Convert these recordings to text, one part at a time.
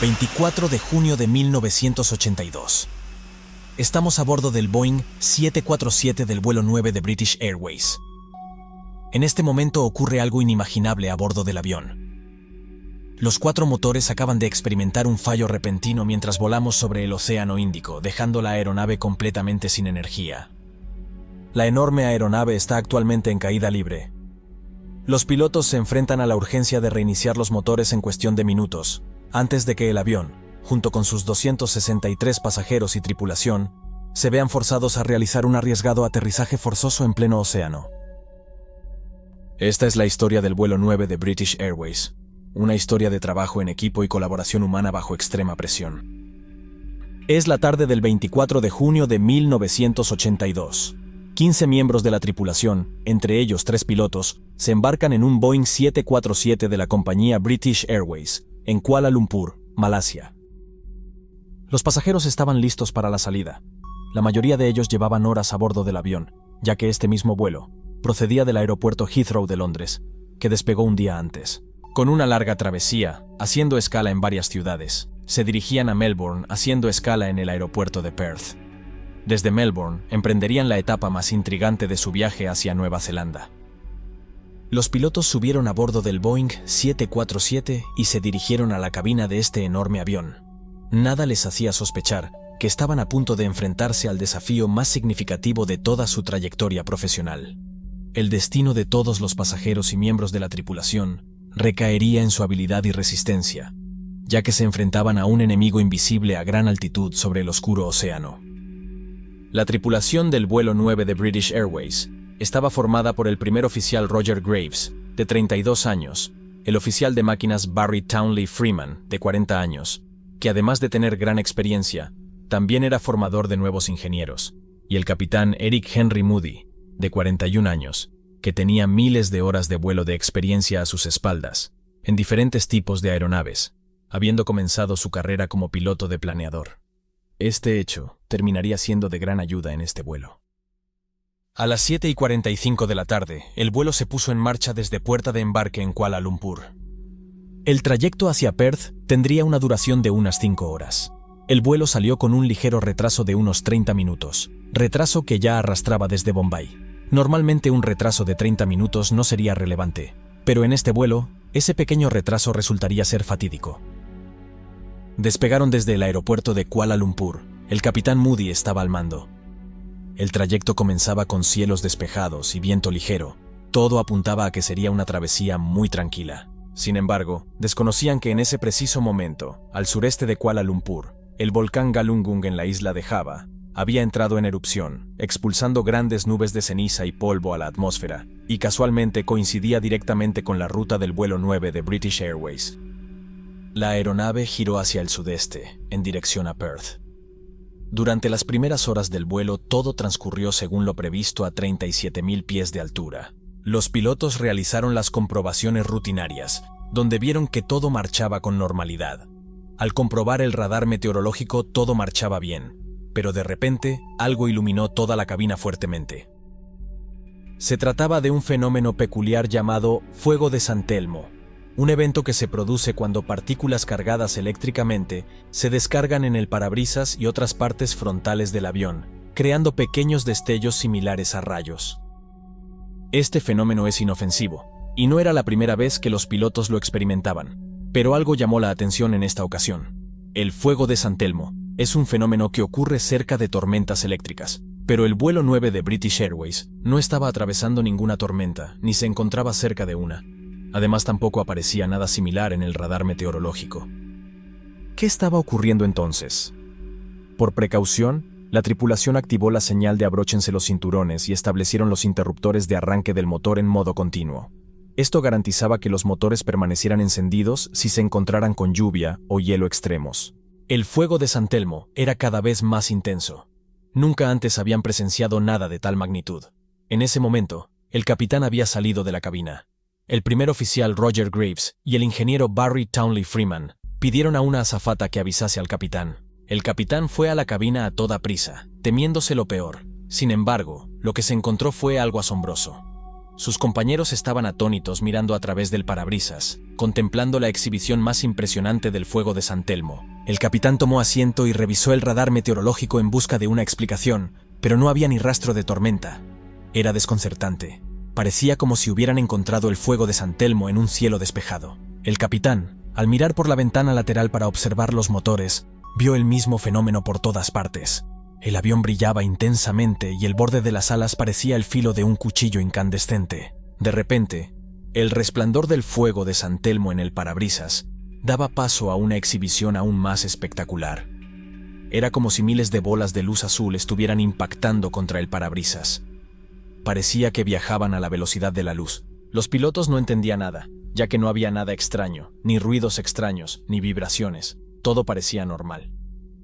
24 de junio de 1982. Estamos a bordo del Boeing 747 del vuelo 9 de British Airways. En este momento ocurre algo inimaginable a bordo del avión. Los 4 motores acaban de experimentar un fallo repentino mientras volamos sobre el Océano Índico, dejando la aeronave completamente sin energía. La enorme aeronave está actualmente en caída libre. Los pilotos se enfrentan a la urgencia de reiniciar los motores en cuestión de minutos, antes de que el avión, junto con sus 263 pasajeros y tripulación, se vean forzados a realizar un arriesgado aterrizaje forzoso en pleno océano. Esta es la historia del vuelo 9 de British Airways, una historia de trabajo en equipo y colaboración humana bajo extrema presión. Es la tarde del 24 de junio de 1982. 15 miembros de la tripulación, entre ellos 3 pilotos, se embarcan en un Boeing 747 de la compañía British Airways, en Kuala Lumpur, Malasia. Los pasajeros estaban listos para la salida. La mayoría de ellos llevaban horas a bordo del avión, ya que este mismo vuelo procedía del aeropuerto Heathrow de Londres, que despegó un día antes. Con una larga travesía, haciendo escala en varias ciudades, se dirigían a Melbourne haciendo escala en el aeropuerto de Perth. Desde Melbourne, emprenderían la etapa más intrigante de su viaje hacia Nueva Zelanda. Los pilotos subieron a bordo del Boeing 747 y se dirigieron a la cabina de este enorme avión. Nada les hacía sospechar que estaban a punto de enfrentarse al desafío más significativo de toda su trayectoria profesional. El destino de todos los pasajeros y miembros de la tripulación recaería en su habilidad y resistencia, ya que se enfrentaban a un enemigo invisible a gran altitud sobre el oscuro océano. La tripulación del vuelo 9 de British Airways estaba formada por el primer oficial Roger Graves, de 32 años, el oficial de máquinas Barry Townley Freeman, de 40 años, que además de tener gran experiencia, también era formador de nuevos ingenieros, y el capitán Eric Henry Moody, de 41 años, que tenía miles de horas de vuelo de experiencia a sus espaldas, en diferentes tipos de aeronaves, habiendo comenzado su carrera como piloto de planeador. Este hecho terminaría siendo de gran ayuda en este vuelo. A las 7:45 de la tarde, el vuelo se puso en marcha desde puerta de embarque en Kuala Lumpur. El trayecto hacia Perth tendría una duración de unas 5 horas. El vuelo salió con un ligero retraso de unos 30 minutos, retraso que ya arrastraba desde Bombay. Normalmente un retraso de 30 minutos no sería relevante, pero en este vuelo, ese pequeño retraso resultaría ser fatídico. Despegaron desde el aeropuerto de Kuala Lumpur. El capitán Moody estaba al mando. El trayecto comenzaba con cielos despejados y viento ligero. Todo apuntaba a que sería una travesía muy tranquila. Sin embargo, desconocían que en ese preciso momento, al sureste de Kuala Lumpur, el volcán Galunggung en la isla de Java había entrado en erupción, expulsando grandes nubes de ceniza y polvo a la atmósfera, y casualmente coincidía directamente con la ruta del vuelo 9 de British Airways. La aeronave giró hacia el sudeste, en dirección a Perth. Durante las primeras horas del vuelo, todo transcurrió según lo previsto a 37.000 pies de altura. Los pilotos realizaron las comprobaciones rutinarias, donde vieron que todo marchaba con normalidad. Al comprobar el radar meteorológico, todo marchaba bien, pero de repente, algo iluminó toda la cabina fuertemente. Se trataba de un fenómeno peculiar llamado fuego de San Telmo, un evento que se produce cuando partículas cargadas eléctricamente se descargan en el parabrisas y otras partes frontales del avión, creando pequeños destellos similares a rayos. Este fenómeno es inofensivo, y no era la primera vez que los pilotos lo experimentaban, pero algo llamó la atención en esta ocasión. El fuego de San Telmo es un fenómeno que ocurre cerca de tormentas eléctricas, pero el vuelo 9 de British Airways no estaba atravesando ninguna tormenta, ni se encontraba cerca de una. Además, tampoco aparecía nada similar en el radar meteorológico. ¿Qué estaba ocurriendo entonces? Por precaución, la tripulación activó la señal de abróchense los cinturones y establecieron los interruptores de arranque del motor en modo continuo. Esto garantizaba que los motores permanecieran encendidos si se encontraran con lluvia o hielo extremos. El fuego de San Telmo era cada vez más intenso. Nunca antes habían presenciado nada de tal magnitud. En ese momento, el capitán había salido de la cabina. El primer oficial Roger Graves y el ingeniero Barry Townley Freeman pidieron a una azafata que avisase al capitán. El capitán fue a la cabina a toda prisa, temiéndose lo peor. Sin embargo, lo que se encontró fue algo asombroso. Sus compañeros estaban atónitos mirando a través del parabrisas, contemplando la exhibición más impresionante del fuego de San Telmo. El capitán tomó asiento y revisó el radar meteorológico en busca de una explicación, pero no había ni rastro de tormenta. Era desconcertante. Parecía como si hubieran encontrado el fuego de San Telmo en un cielo despejado. El capitán, al mirar por la ventana lateral para observar los motores, vio el mismo fenómeno por todas partes. El avión brillaba intensamente y el borde de las alas parecía el filo de un cuchillo incandescente. De repente, el resplandor del fuego de San Telmo en el parabrisas daba paso a una exhibición aún más espectacular. Era como si miles de bolas de luz azul estuvieran impactando contra el parabrisas. Parecía que viajaban a la velocidad de la luz. Los pilotos no entendían nada, ya que no había nada extraño, ni ruidos extraños, ni vibraciones. Todo parecía normal.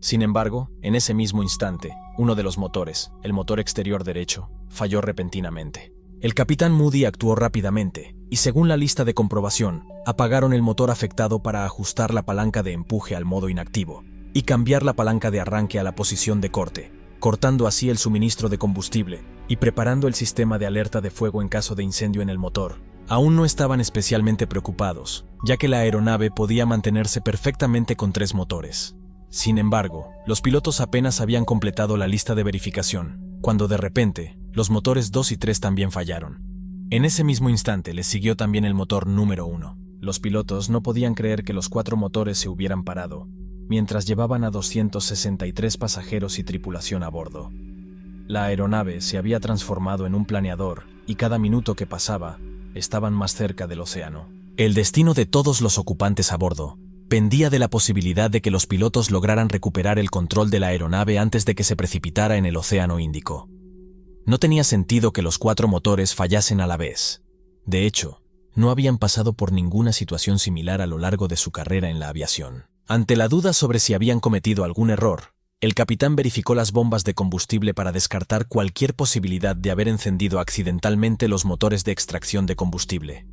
Sin embargo, en ese mismo instante, uno de los motores, el motor exterior derecho, falló repentinamente. El capitán Moody actuó rápidamente, y según la lista de comprobación, apagaron el motor afectado para ajustar la palanca de empuje al modo inactivo, y cambiar la palanca de arranque a la posición de corte, cortando así el suministro de combustible, y preparando el sistema de alerta de fuego en caso de incendio en el motor. Aún no estaban especialmente preocupados, ya que la aeronave podía mantenerse perfectamente con 3 motores. Sin embargo, los pilotos apenas habían completado la lista de verificación, cuando de repente, los motores 2 y 3 también fallaron. En ese mismo instante les siguió también el motor número 1. Los pilotos no podían creer que los 4 motores se hubieran parado, mientras llevaban a 263 pasajeros y tripulación a bordo. La aeronave se había transformado en un planeador, y cada minuto que pasaba, estaban más cerca del océano. El destino de todos los ocupantes a bordo pendía de la posibilidad de que los pilotos lograran recuperar el control de la aeronave antes de que se precipitara en el Océano Índico. No tenía sentido que los 4 motores fallasen a la vez. De hecho, no habían pasado por ninguna situación similar a lo largo de su carrera en la aviación. Ante la duda sobre si habían cometido algún error, el capitán verificó las bombas de combustible para descartar cualquier posibilidad de haber encendido accidentalmente los motores de extracción de combustible.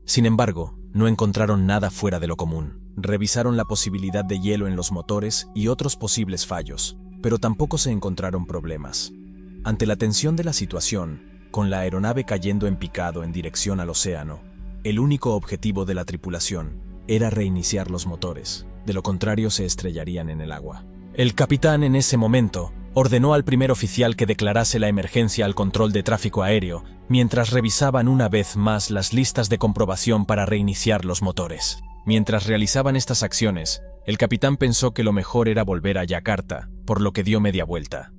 Sin embargo, no encontraron nada fuera de lo común. Revisaron la posibilidad de hielo en los motores y otros posibles fallos, pero tampoco se encontraron problemas. Ante la tensión de la situación, con la aeronave cayendo en picado en dirección al océano, el único objetivo de la tripulación era reiniciar los motores, de lo contrario se estrellarían en el agua. El capitán en ese momento ordenó al primer oficial que declarase la emergencia al control de tráfico aéreo, mientras revisaban una vez más las listas de comprobación para reiniciar los motores. Mientras realizaban estas acciones, el capitán pensó que lo mejor era volver a Yakarta, por lo que dio media vuelta.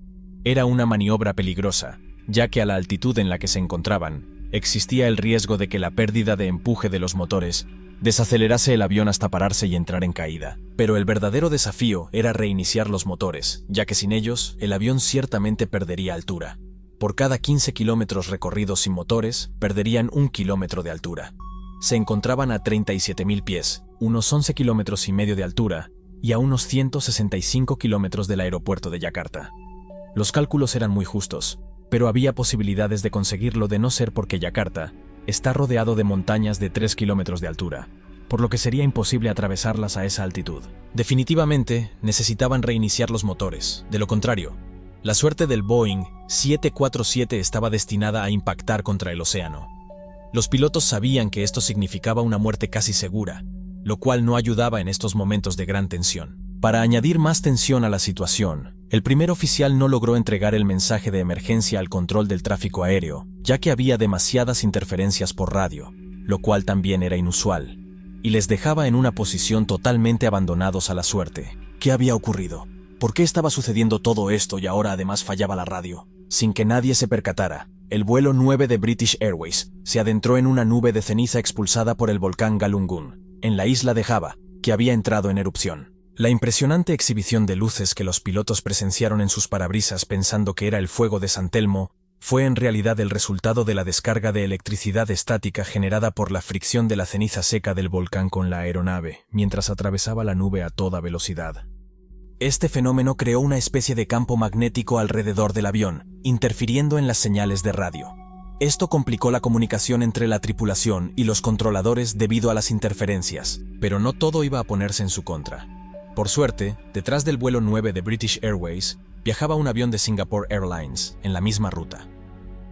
Era una maniobra peligrosa, ya que a la altitud en la que se encontraban, existía el riesgo de que la pérdida de empuje de los motores desacelerase el avión hasta pararse y entrar en caída. Pero el verdadero desafío era reiniciar los motores, ya que sin ellos, el avión ciertamente perdería altura. Por cada 15 kilómetros recorridos sin motores, perderían 1 kilómetro de altura. Se encontraban a 37.000 pies, unos 11 kilómetros y medio de altura, y a unos 165 kilómetros del aeropuerto de Yakarta. Los cálculos eran muy justos, pero había posibilidades de conseguirlo de no ser porque Yakarta está rodeado de montañas de 3 kilómetros de altura, por lo que sería imposible atravesarlas a esa altitud. Definitivamente, necesitaban reiniciar los motores. De lo contrario, la suerte del Boeing 747 estaba destinada a impactar contra el océano. Los pilotos sabían que esto significaba una muerte casi segura, lo cual no ayudaba en estos momentos de gran tensión. Para añadir más tensión a la situación, el primer oficial no logró entregar el mensaje de emergencia al control del tráfico aéreo, ya que había demasiadas interferencias por radio, lo cual también era inusual, y les dejaba en una posición totalmente abandonados a la suerte. ¿Qué había ocurrido? ¿Por qué estaba sucediendo todo esto y ahora además fallaba la radio? Sin que nadie se percatara, el vuelo 9 de British Airways se adentró en una nube de ceniza expulsada por el volcán Galunggung, en la isla de Java, que había entrado en erupción. La impresionante exhibición de luces que los pilotos presenciaron en sus parabrisas pensando que era el fuego de San Telmo fue en realidad el resultado de la descarga de electricidad estática generada por la fricción de la ceniza seca del volcán con la aeronave, mientras atravesaba la nube a toda velocidad. Este fenómeno creó una especie de campo magnético alrededor del avión, interfiriendo en las señales de radio. Esto complicó la comunicación entre la tripulación y los controladores debido a las interferencias, pero no todo iba a ponerse en su contra. Por suerte, detrás del vuelo 9 de British Airways, viajaba un avión de Singapore Airlines en la misma ruta.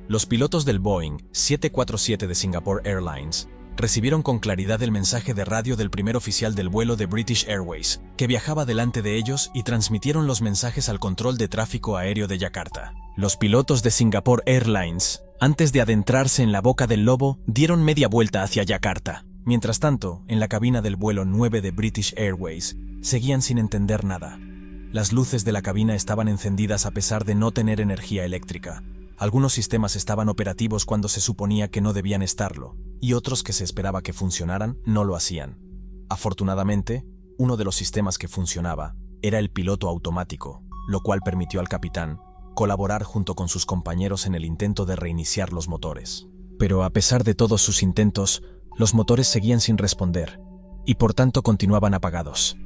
Los pilotos del Boeing 747 de Singapore Airlines recibieron con claridad el mensaje de radio del primer oficial del vuelo de British Airways, que viajaba delante de ellos, y transmitieron los mensajes al control de tráfico aéreo de Yakarta. Los pilotos de Singapore Airlines, antes de adentrarse en la boca del lobo, dieron media vuelta hacia Yakarta. Mientras tanto, en la cabina del vuelo 9 de British Airways, seguían sin entender nada. Las luces de la cabina estaban encendidas a pesar de no tener energía eléctrica. Algunos sistemas estaban operativos cuando se suponía que no debían estarlo, y otros que se esperaba que funcionaran no lo hacían. Afortunadamente, uno de los sistemas que funcionaba era el piloto automático, lo cual permitió al capitán colaborar junto con sus compañeros en el intento de reiniciar los motores. Pero a pesar de todos sus intentos, los motores seguían sin responder, y por tanto continuaban apagados.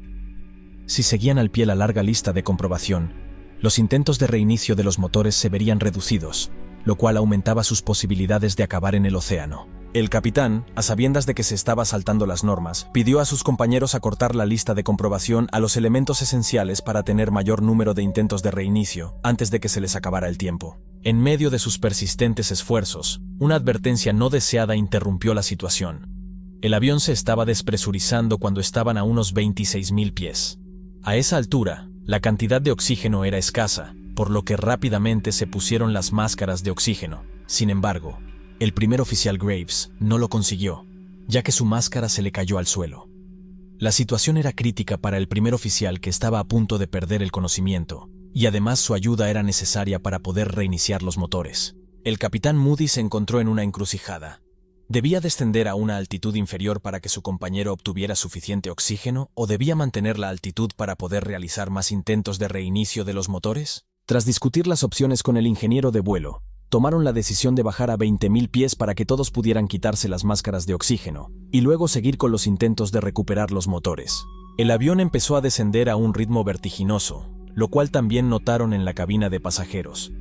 Si seguían al pie la larga lista de comprobación, los intentos de reinicio de los motores se verían reducidos, lo cual aumentaba sus posibilidades de acabar en el océano. El capitán, a sabiendas de que se estaba saltando las normas, pidió a sus compañeros acortar la lista de comprobación a los elementos esenciales para tener mayor número de intentos de reinicio antes de que se les acabara el tiempo. En medio de sus persistentes esfuerzos, una advertencia no deseada interrumpió la situación. El avión se estaba despresurizando cuando estaban a unos 26.000 pies. A esa altura, la cantidad de oxígeno era escasa, por lo que rápidamente se pusieron las máscaras de oxígeno. Sin embargo, el primer oficial Graves no lo consiguió, ya que su máscara se le cayó al suelo. La situación era crítica para el primer oficial, que estaba a punto de perder el conocimiento, y además su ayuda era necesaria para poder reiniciar los motores. El capitán Moody se encontró en una encrucijada. ¿Debía descender a una altitud inferior para que su compañero obtuviera suficiente oxígeno, o debía mantener la altitud para poder realizar más intentos de reinicio de los motores? Tras discutir las opciones con el ingeniero de vuelo, tomaron la decisión de bajar a 20.000 pies para que todos pudieran quitarse las máscaras de oxígeno, y luego seguir con los intentos de recuperar los motores. El avión empezó a descender a un ritmo vertiginoso, lo cual también notaron en la cabina de pasajeros.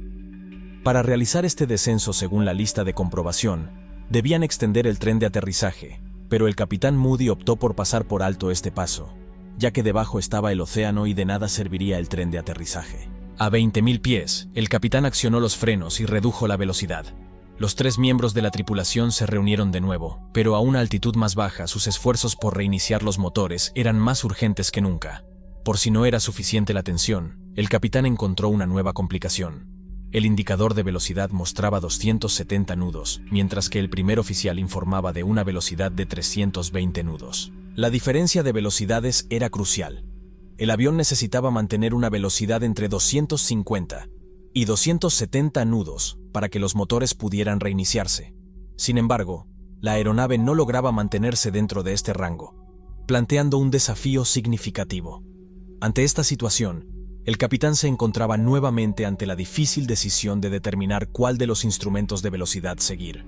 Para realizar este descenso según la lista de comprobación, debían extender el tren de aterrizaje, pero el capitán Moody optó por pasar por alto este paso, ya que debajo estaba el océano y de nada serviría el tren de aterrizaje. A 20.000 pies, el capitán accionó los frenos y redujo la velocidad. Los 3 miembros de la tripulación se reunieron de nuevo, pero a una altitud más baja sus esfuerzos por reiniciar los motores eran más urgentes que nunca. Por si no era suficiente la tensión, el capitán encontró una nueva complicación. El indicador de velocidad mostraba 270 nudos, mientras que el primer oficial informaba de una velocidad de 320 nudos. La diferencia de velocidades era crucial. El avión necesitaba mantener una velocidad entre 250 y 270 nudos para que los motores pudieran reiniciarse. Sin embargo, la aeronave no lograba mantenerse dentro de este rango, planteando un desafío significativo. Ante esta situación, el capitán se encontraba nuevamente ante la difícil decisión de determinar cuál de los instrumentos de velocidad seguir.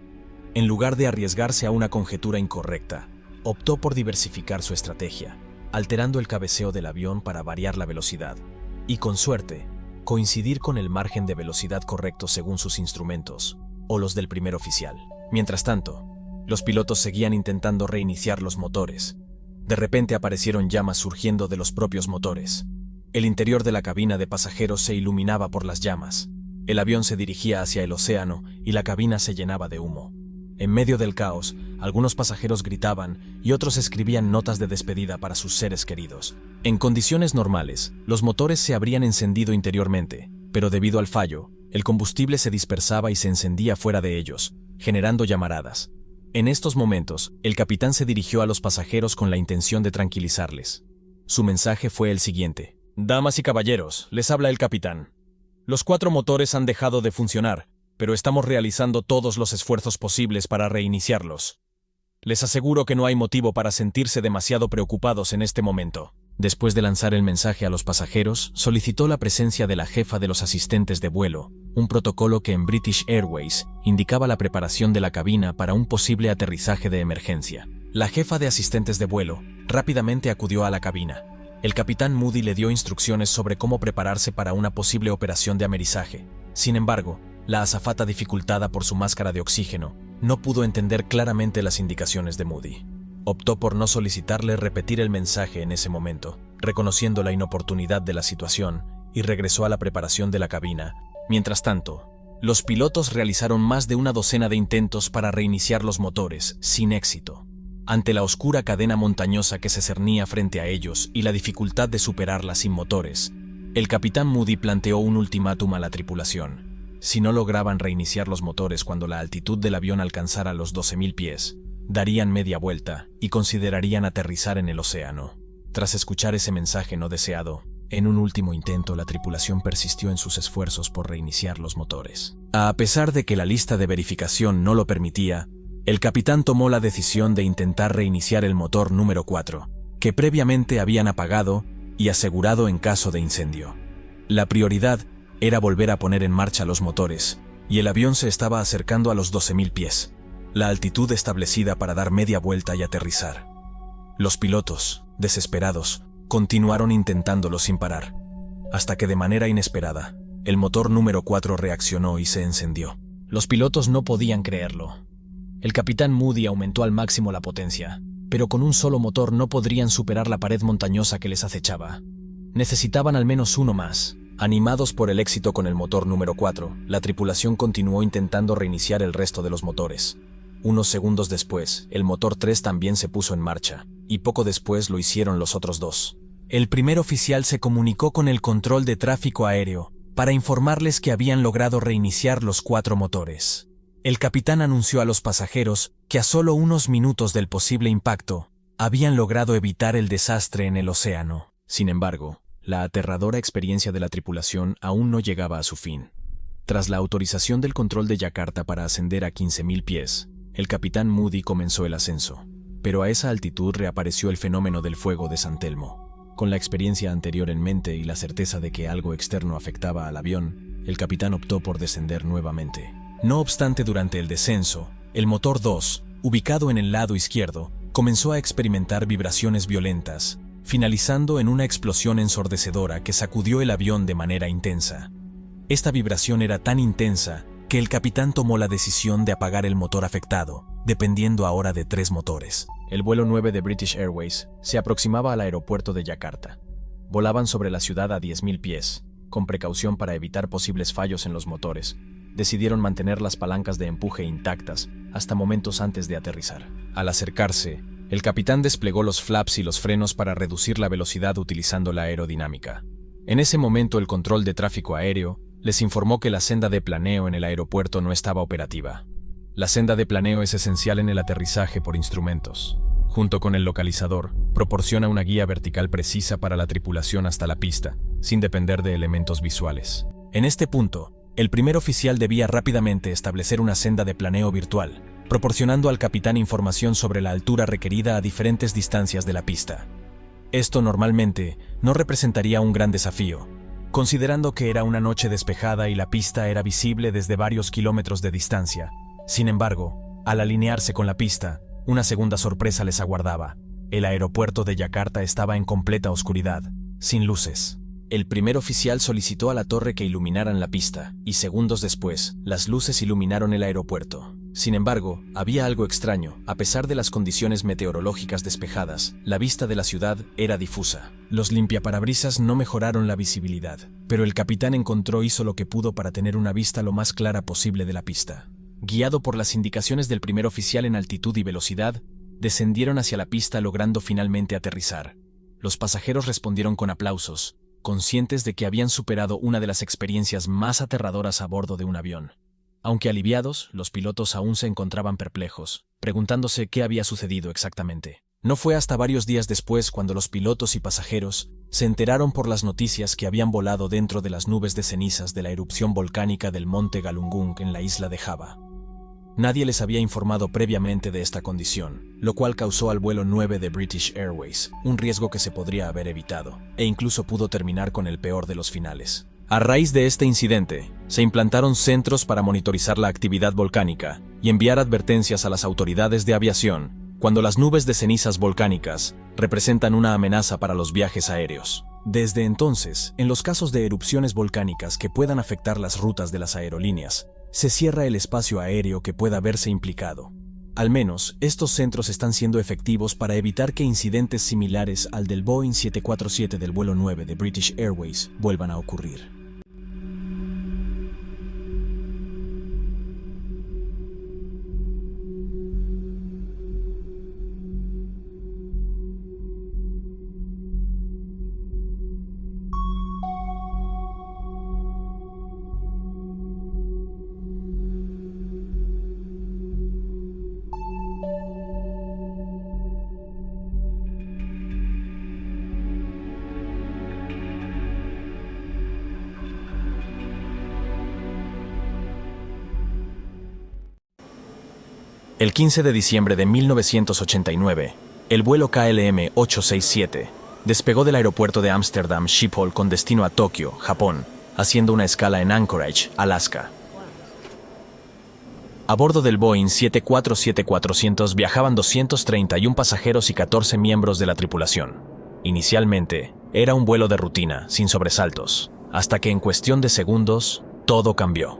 En lugar de arriesgarse a una conjetura incorrecta, optó por diversificar su estrategia, alterando el cabeceo del avión para variar la velocidad, y con suerte, coincidir con el margen de velocidad correcto según sus instrumentos, o los del primer oficial. Mientras tanto, los pilotos seguían intentando reiniciar los motores. De repente aparecieron llamas surgiendo de los propios motores. El interior de la cabina de pasajeros se iluminaba por las llamas. El avión se dirigía hacia el océano y la cabina se llenaba de humo. En medio del caos, algunos pasajeros gritaban y otros escribían notas de despedida para sus seres queridos. En condiciones normales, los motores se habrían encendido interiormente, pero debido al fallo, el combustible se dispersaba y se encendía fuera de ellos, generando llamaradas. En estos momentos, el capitán se dirigió a los pasajeros con la intención de tranquilizarles. Su mensaje fue el siguiente: «Damas y caballeros, les habla el capitán. Los 4 motores han dejado de funcionar, pero estamos realizando todos los esfuerzos posibles para reiniciarlos. Les aseguro que no hay motivo para sentirse demasiado preocupados en este momento». Después de lanzar el mensaje a los pasajeros, solicitó la presencia de la jefa de los asistentes de vuelo, un protocolo que en British Airways indicaba la preparación de la cabina para un posible aterrizaje de emergencia. La jefa de asistentes de vuelo rápidamente acudió a la cabina. El capitán Moody le dio instrucciones sobre cómo prepararse para una posible operación de amerizaje. Sin embargo, la azafata, dificultada por su máscara de oxígeno, no pudo entender claramente las indicaciones de Moody. Optó por no solicitarle repetir el mensaje en ese momento, reconociendo la inoportunidad de la situación, y regresó a la preparación de la cabina. Mientras tanto, los pilotos realizaron más de una docena de intentos para reiniciar los motores, sin éxito. Ante la oscura cadena montañosa que se cernía frente a ellos y la dificultad de superarla sin motores, el capitán Moody planteó un ultimátum a la tripulación. Si no lograban reiniciar los motores cuando la altitud del avión alcanzara los 12.000 pies, darían media vuelta y considerarían aterrizar en el océano. Tras escuchar ese mensaje no deseado, en un último intento la tripulación persistió en sus esfuerzos por reiniciar los motores. A pesar de que la lista de verificación no lo permitía, el capitán tomó la decisión de intentar reiniciar el motor número 4, que previamente habían apagado y asegurado en caso de incendio. La prioridad era volver a poner en marcha los motores, y el avión se estaba acercando a los 12.000 pies, la altitud establecida para dar media vuelta y aterrizar. Los pilotos, desesperados, continuaron intentándolo sin parar, hasta que de manera inesperada, el motor número 4 reaccionó y se encendió. Los pilotos no podían creerlo. El capitán Moody aumentó al máximo la potencia, pero con un solo motor no podrían superar la pared montañosa que les acechaba. Necesitaban al menos uno más. Animados por el éxito con el motor número 4, la tripulación continuó intentando reiniciar el resto de los motores. Unos segundos después, el motor 3 también se puso en marcha, y poco después lo hicieron los otros dos. El primer oficial se comunicó con el control de tráfico aéreo para informarles que habían logrado reiniciar los 4 motores. El capitán anunció a los pasajeros que a solo unos minutos del posible impacto, habían logrado evitar el desastre en el océano. Sin embargo, la aterradora experiencia de la tripulación aún no llegaba a su fin. Tras la autorización del control de Yakarta para ascender a 15.000 pies, el capitán Moody comenzó el ascenso, pero a esa altitud reapareció el fenómeno del fuego de San Telmo. Con la experiencia anterior en mente y la certeza de que algo externo afectaba al avión, el capitán optó por descender nuevamente. No obstante, durante el descenso, el motor 2, ubicado en el lado izquierdo, comenzó a experimentar vibraciones violentas, finalizando en una explosión ensordecedora que sacudió el avión de manera intensa. Esta vibración era tan intensa que el capitán tomó la decisión de apagar el motor afectado, dependiendo ahora de 3 motores. El vuelo 9 de British Airways se aproximaba al aeropuerto de Yakarta. Volaban sobre la ciudad a 10.000 pies, con precaución para evitar posibles fallos en los motores. Decidieron mantener las palancas de empuje intactas hasta momentos antes de aterrizar. Al acercarse, el capitán desplegó los flaps y los frenos para reducir la velocidad utilizando la aerodinámica. En ese momento, el control de tráfico aéreo les informó que la senda de planeo en el aeropuerto no estaba operativa. La senda de planeo es esencial en el aterrizaje por instrumentos. Junto con el localizador, proporciona una guía vertical precisa para la tripulación hasta la pista, sin depender de elementos visuales. En este punto, el primer oficial debía rápidamente establecer una senda de planeo virtual, proporcionando al capitán información sobre la altura requerida a diferentes distancias de la pista. Esto normalmente no representaría un gran desafío, considerando que era una noche despejada y la pista era visible desde varios kilómetros de distancia. Sin embargo, al alinearse con la pista, una segunda sorpresa les aguardaba. El aeropuerto de Yakarta estaba en completa oscuridad, sin luces. El primer oficial solicitó a la torre que iluminaran la pista, y segundos después, las luces iluminaron el aeropuerto. Sin embargo, había algo extraño. A pesar de las condiciones meteorológicas despejadas, la vista de la ciudad era difusa. Los limpiaparabrisas no mejoraron la visibilidad, pero el capitán hizo lo que pudo para tener una vista lo más clara posible de la pista. Guiado por las indicaciones del primer oficial en altitud y velocidad, descendieron hacia la pista logrando finalmente aterrizar. Los pasajeros respondieron con aplausos, conscientes de que habían superado una de las experiencias más aterradoras a bordo de un avión. Aunque aliviados, los pilotos aún se encontraban perplejos, preguntándose qué había sucedido exactamente. No fue hasta varios días después cuando los pilotos y pasajeros se enteraron por las noticias que habían volado dentro de las nubes de cenizas de la erupción volcánica del monte Galunggung en la isla de Java. Nadie les había informado previamente de esta condición, lo cual causó al vuelo 9 de British Airways un riesgo que se podría haber evitado, e incluso pudo terminar con el peor de los finales. A raíz de este incidente, se implantaron centros para monitorizar la actividad volcánica y enviar advertencias a las autoridades de aviación cuando las nubes de cenizas volcánicas representan una amenaza para los viajes aéreos. Desde entonces, en los casos de erupciones volcánicas que puedan afectar las rutas de las aerolíneas, se cierra el espacio aéreo que pueda verse implicado. Al menos, estos centros están siendo efectivos para evitar que incidentes similares al del Boeing 747 del vuelo 9 de British Airways vuelvan a ocurrir. El 15 de diciembre de 1989, el vuelo KLM-867 despegó del aeropuerto de Amsterdam Schiphol con destino a Tokio, Japón, haciendo una escala en Anchorage, Alaska. A bordo del Boeing 747-400 viajaban 231 pasajeros y 14 miembros de la tripulación. Inicialmente, era un vuelo de rutina, sin sobresaltos, hasta que en cuestión de segundos, todo cambió.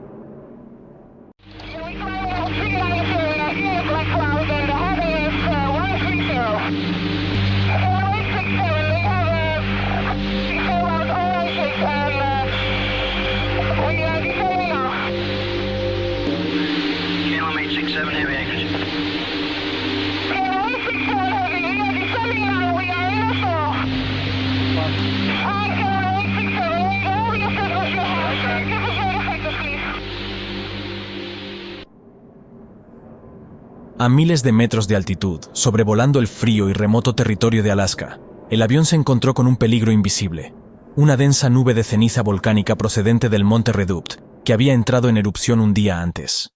A miles de metros de altitud, sobrevolando el frío y remoto territorio de Alaska, el avión se encontró con un peligro invisible, una densa nube de ceniza volcánica procedente del monte Redoubte, que había entrado en erupción un día antes.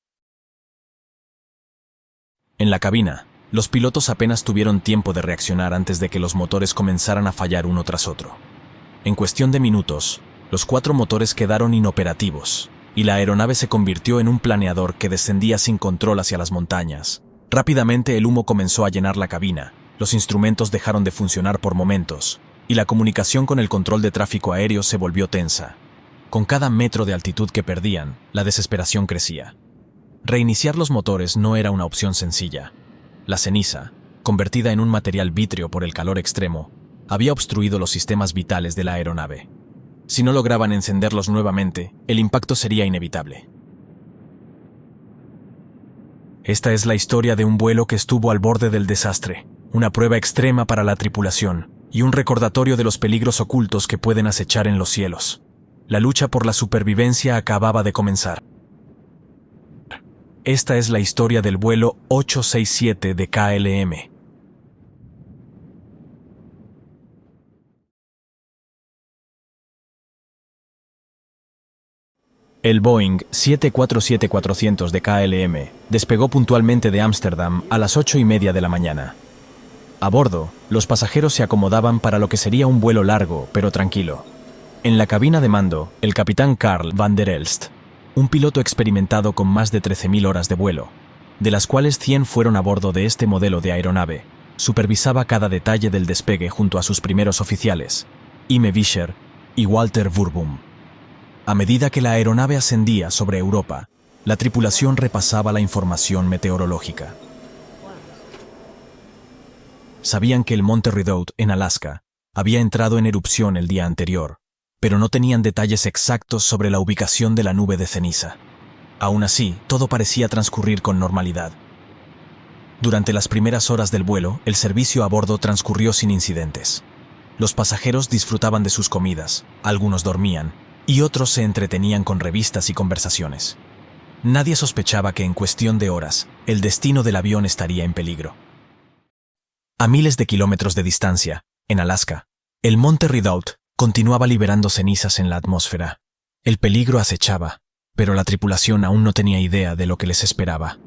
En la cabina, los pilotos apenas tuvieron tiempo de reaccionar antes de que los motores comenzaran a fallar uno tras otro. En cuestión de minutos, los 4 motores quedaron inoperativos, y la aeronave se convirtió en un planeador que descendía sin control hacia las montañas. Rápidamente el humo comenzó a llenar la cabina, los instrumentos dejaron de funcionar por momentos, y la comunicación con el control de tráfico aéreo se volvió tensa. Con cada metro de altitud que perdían, la desesperación crecía. Reiniciar los motores no era una opción sencilla. La ceniza, convertida en un material vítreo por el calor extremo, había obstruido los sistemas vitales de la aeronave. Si no lograban encenderlos nuevamente, el impacto sería inevitable. Esta es la historia de un vuelo que estuvo al borde del desastre, una prueba extrema para la tripulación y un recordatorio de los peligros ocultos que pueden acechar en los cielos. La lucha por la supervivencia acababa de comenzar. Esta es la historia del vuelo 867 de KLM. El Boeing 747-400 de KLM despegó puntualmente de Ámsterdam a las 8:30 de la mañana. A bordo, los pasajeros se acomodaban para lo que sería un vuelo largo, pero tranquilo. En la cabina de mando, el capitán Karl van der Elst, un piloto experimentado con más de 13.000 horas de vuelo, de las cuales 100 fueron a bordo de este modelo de aeronave, supervisaba cada detalle del despegue junto a sus primeros oficiales, Ime Vischer y Walter Verboom. A medida que la aeronave ascendía sobre Europa, la tripulación repasaba la información meteorológica. Sabían que el monte Redoubte, en Alaska, había entrado en erupción el día anterior, pero no tenían detalles exactos sobre la ubicación de la nube de ceniza. Aún así, todo parecía transcurrir con normalidad. Durante las primeras horas del vuelo, el servicio a bordo transcurrió sin incidentes. Los pasajeros disfrutaban de sus comidas, algunos dormían, y otros se entretenían con revistas y conversaciones. Nadie sospechaba que en cuestión de horas, el destino del avión estaría en peligro. A miles de kilómetros de distancia, en Alaska, el monte Redoubte continuaba liberando cenizas en la atmósfera. El peligro acechaba, pero la tripulación aún no tenía idea de lo que les esperaba.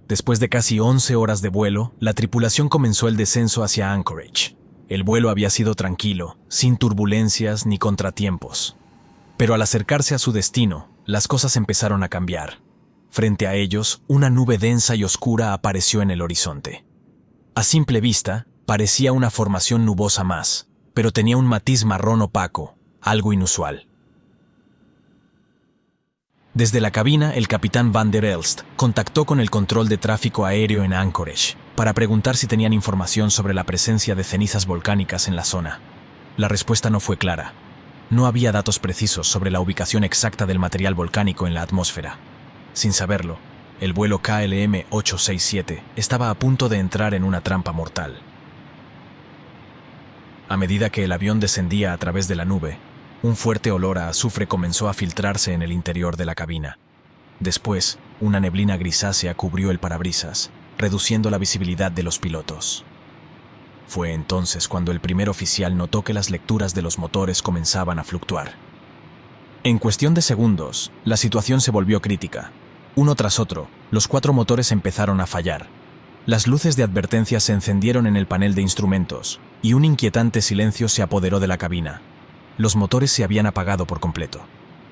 Después de casi 11 horas de vuelo, la tripulación comenzó el descenso hacia Anchorage. El vuelo había sido tranquilo, sin turbulencias ni contratiempos. Pero al acercarse a su destino, las cosas empezaron a cambiar. Frente a ellos, una nube densa y oscura apareció en el horizonte. A simple vista, parecía una formación nubosa más, pero tenía un matiz marrón opaco, algo inusual. Desde la cabina, el capitán van der Elst contactó con el control de tráfico aéreo en Anchorage para preguntar si tenían información sobre la presencia de cenizas volcánicas en la zona. La respuesta no fue clara. No había datos precisos sobre la ubicación exacta del material volcánico en la atmósfera. Sin saberlo, el vuelo KLM-867 estaba a punto de entrar en una trampa mortal. A medida que el avión descendía a través de la nube, un fuerte olor a azufre comenzó a filtrarse en el interior de la cabina. Después, una neblina grisácea cubrió el parabrisas, reduciendo la visibilidad de los pilotos. Fue entonces cuando el primer oficial notó que las lecturas de los motores comenzaban a fluctuar. En cuestión de segundos, la situación se volvió crítica. Uno tras otro, Los 4 motores empezaron a fallar. Las luces de advertencia se encendieron en el panel de instrumentos, y un inquietante silencio se apoderó de la cabina. Los motores se habían apagado por completo.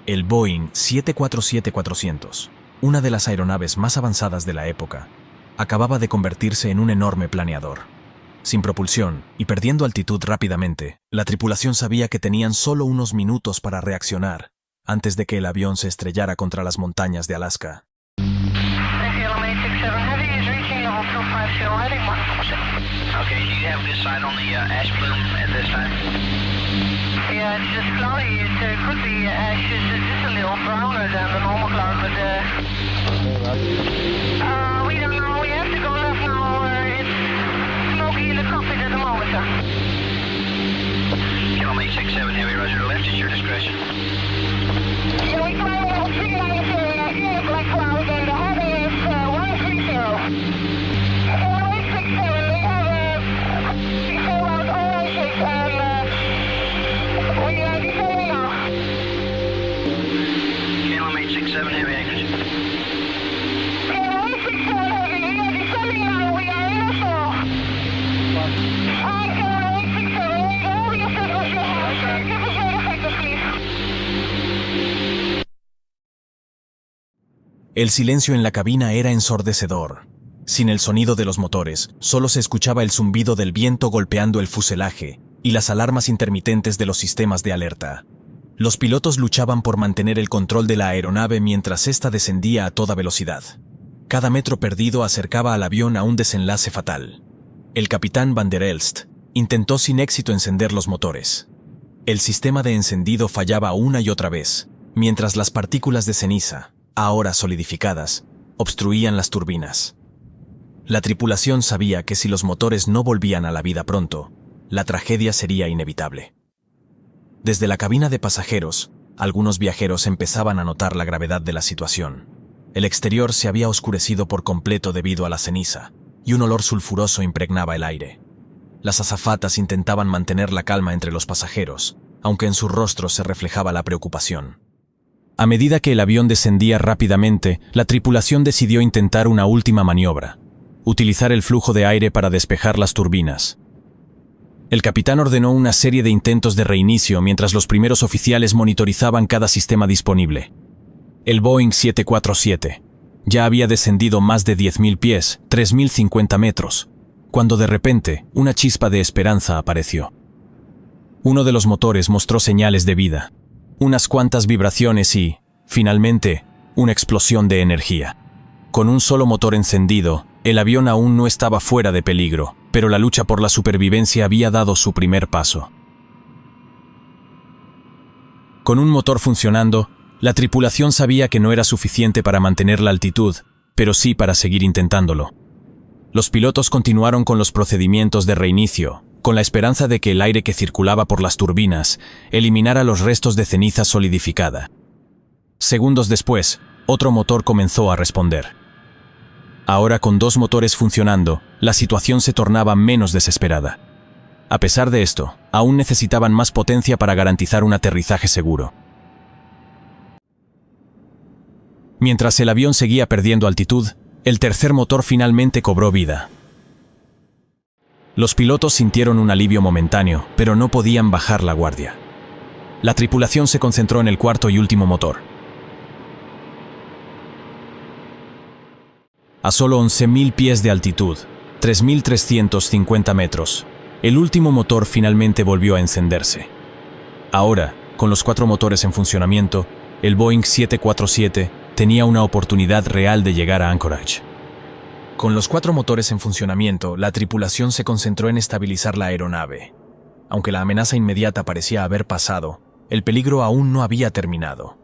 El Boeing 747-400, una de las aeronaves más avanzadas de la época, acababa de convertirse en un enorme planeador. Sin propulsión y perdiendo altitud rápidamente, la tripulación sabía que tenían solo unos minutos para reaccionar antes de que el avión se estrellara contra las montañas de Alaska. Okay, do you have good sight on the ash plume at this time? Yeah, it's just cloudy. It could be ashes. It's just a little browner than the normal cloud, but we don't know. We have to go left now. It's smoky in the cockpit at the moment, sir. Kilo 867 Heavy, roger, left at your discretion. Yeah, we fly level 39, sir. Yeah, black cloud, and the heading is 130. 1867, we have before out all engines, and we are descending now. Kilo 867 Heavy, anchorage. Kilo 867 Heavy, we are descending now. We are in the fall. Hi, Kilo 867, we go over your signals you have, sir. Give us your effective, please. El silencio en la cabina era ensordecedor. Sin el sonido de los motores, solo se escuchaba el zumbido del viento golpeando el fuselaje y las alarmas intermitentes de los sistemas de alerta. Los pilotos luchaban por mantener el control de la aeronave mientras ésta descendía a toda velocidad. Cada metro perdido acercaba al avión a un desenlace fatal. El capitán Van der Elst intentó sin éxito encender los motores. El sistema de encendido fallaba una y otra vez, mientras las partículas de ceniza, ahora solidificadas, obstruían las turbinas. La tripulación sabía que si los motores no volvían a la vida pronto, la tragedia sería inevitable. Desde la cabina de pasajeros, algunos viajeros empezaban a notar la gravedad de la situación. El exterior se había oscurecido por completo debido a la ceniza, y un olor sulfuroso impregnaba el aire. Las azafatas intentaban mantener la calma entre los pasajeros, aunque en sus rostros se reflejaba la preocupación. A medida que el avión descendía rápidamente, la tripulación decidió intentar una última maniobra: utilizar el flujo de aire para despejar las turbinas. El capitán ordenó una serie de intentos de reinicio mientras los primeros oficiales monitorizaban cada sistema disponible. El Boeing 747 ya había descendido más de 10.000 pies, 3.050 metros, cuando de repente una chispa de esperanza apareció. Uno de los motores mostró señales de vida, unas cuantas vibraciones y, finalmente, una explosión de energía. Con un solo motor encendido, el avión aún no estaba fuera de peligro, pero la lucha por la supervivencia había dado su primer paso. Con un motor funcionando, la tripulación sabía que no era suficiente para mantener la altitud, pero sí para seguir intentándolo. Los pilotos continuaron con los procedimientos de reinicio, con la esperanza de que el aire que circulaba por las turbinas eliminara los restos de ceniza solidificada. Segundos después, otro motor comenzó a responder. Ahora, con 2 motores funcionando, la situación se tornaba menos desesperada. A pesar de esto, aún necesitaban más potencia para garantizar un aterrizaje seguro. Mientras el avión seguía perdiendo altitud, el tercer motor finalmente cobró vida. Los pilotos sintieron un alivio momentáneo, pero no podían bajar la guardia. La tripulación se concentró en el cuarto y último motor. A solo 11.000 pies de altitud, 3.350 metros, el último motor finalmente volvió a encenderse. Ahora, con los 4 motores en funcionamiento, el Boeing 747 tenía una oportunidad real de llegar a Anchorage. Con los 4 motores en funcionamiento, la tripulación se concentró en estabilizar la aeronave. Aunque la amenaza inmediata parecía haber pasado, el peligro aún no había terminado.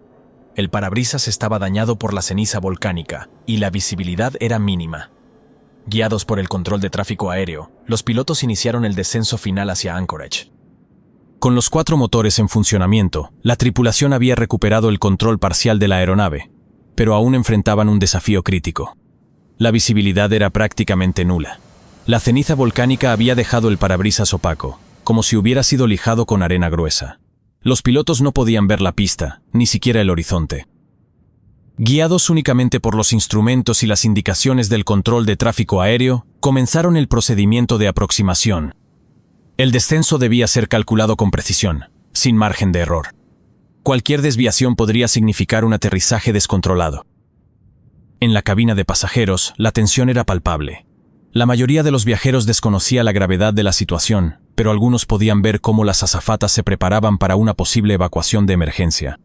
El parabrisas estaba dañado por la ceniza volcánica y la visibilidad era mínima. Guiados por el control de tráfico aéreo, los pilotos iniciaron el descenso final hacia Anchorage. Con los 4 motores en funcionamiento, la tripulación había recuperado el control parcial de la aeronave, pero aún enfrentaban un desafío crítico. La visibilidad era prácticamente nula. La ceniza volcánica había dejado el parabrisas opaco, como si hubiera sido lijado con arena gruesa. Los pilotos no podían ver la pista, ni siquiera el horizonte. Guiados únicamente por los instrumentos y las indicaciones del control de tráfico aéreo, comenzaron el procedimiento de aproximación. El descenso debía ser calculado con precisión, sin margen de error. Cualquier desviación podría significar un aterrizaje descontrolado. En la cabina de pasajeros, la tensión era palpable. La mayoría de los viajeros desconocía la gravedad de la situación, pero algunos podían ver cómo las azafatas se preparaban para una posible evacuación de emergencia.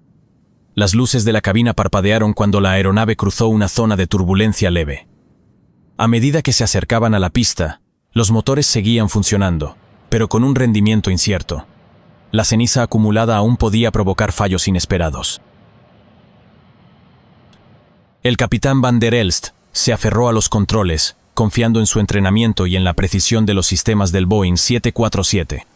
Las luces de la cabina parpadearon cuando la aeronave cruzó una zona de turbulencia leve. A medida que se acercaban a la pista, los motores seguían funcionando, pero con un rendimiento incierto. La ceniza acumulada aún podía provocar fallos inesperados. El capitán Van der Elst se aferró a los controles, confiando en su entrenamiento y en la precisión de los sistemas del Boeing 747.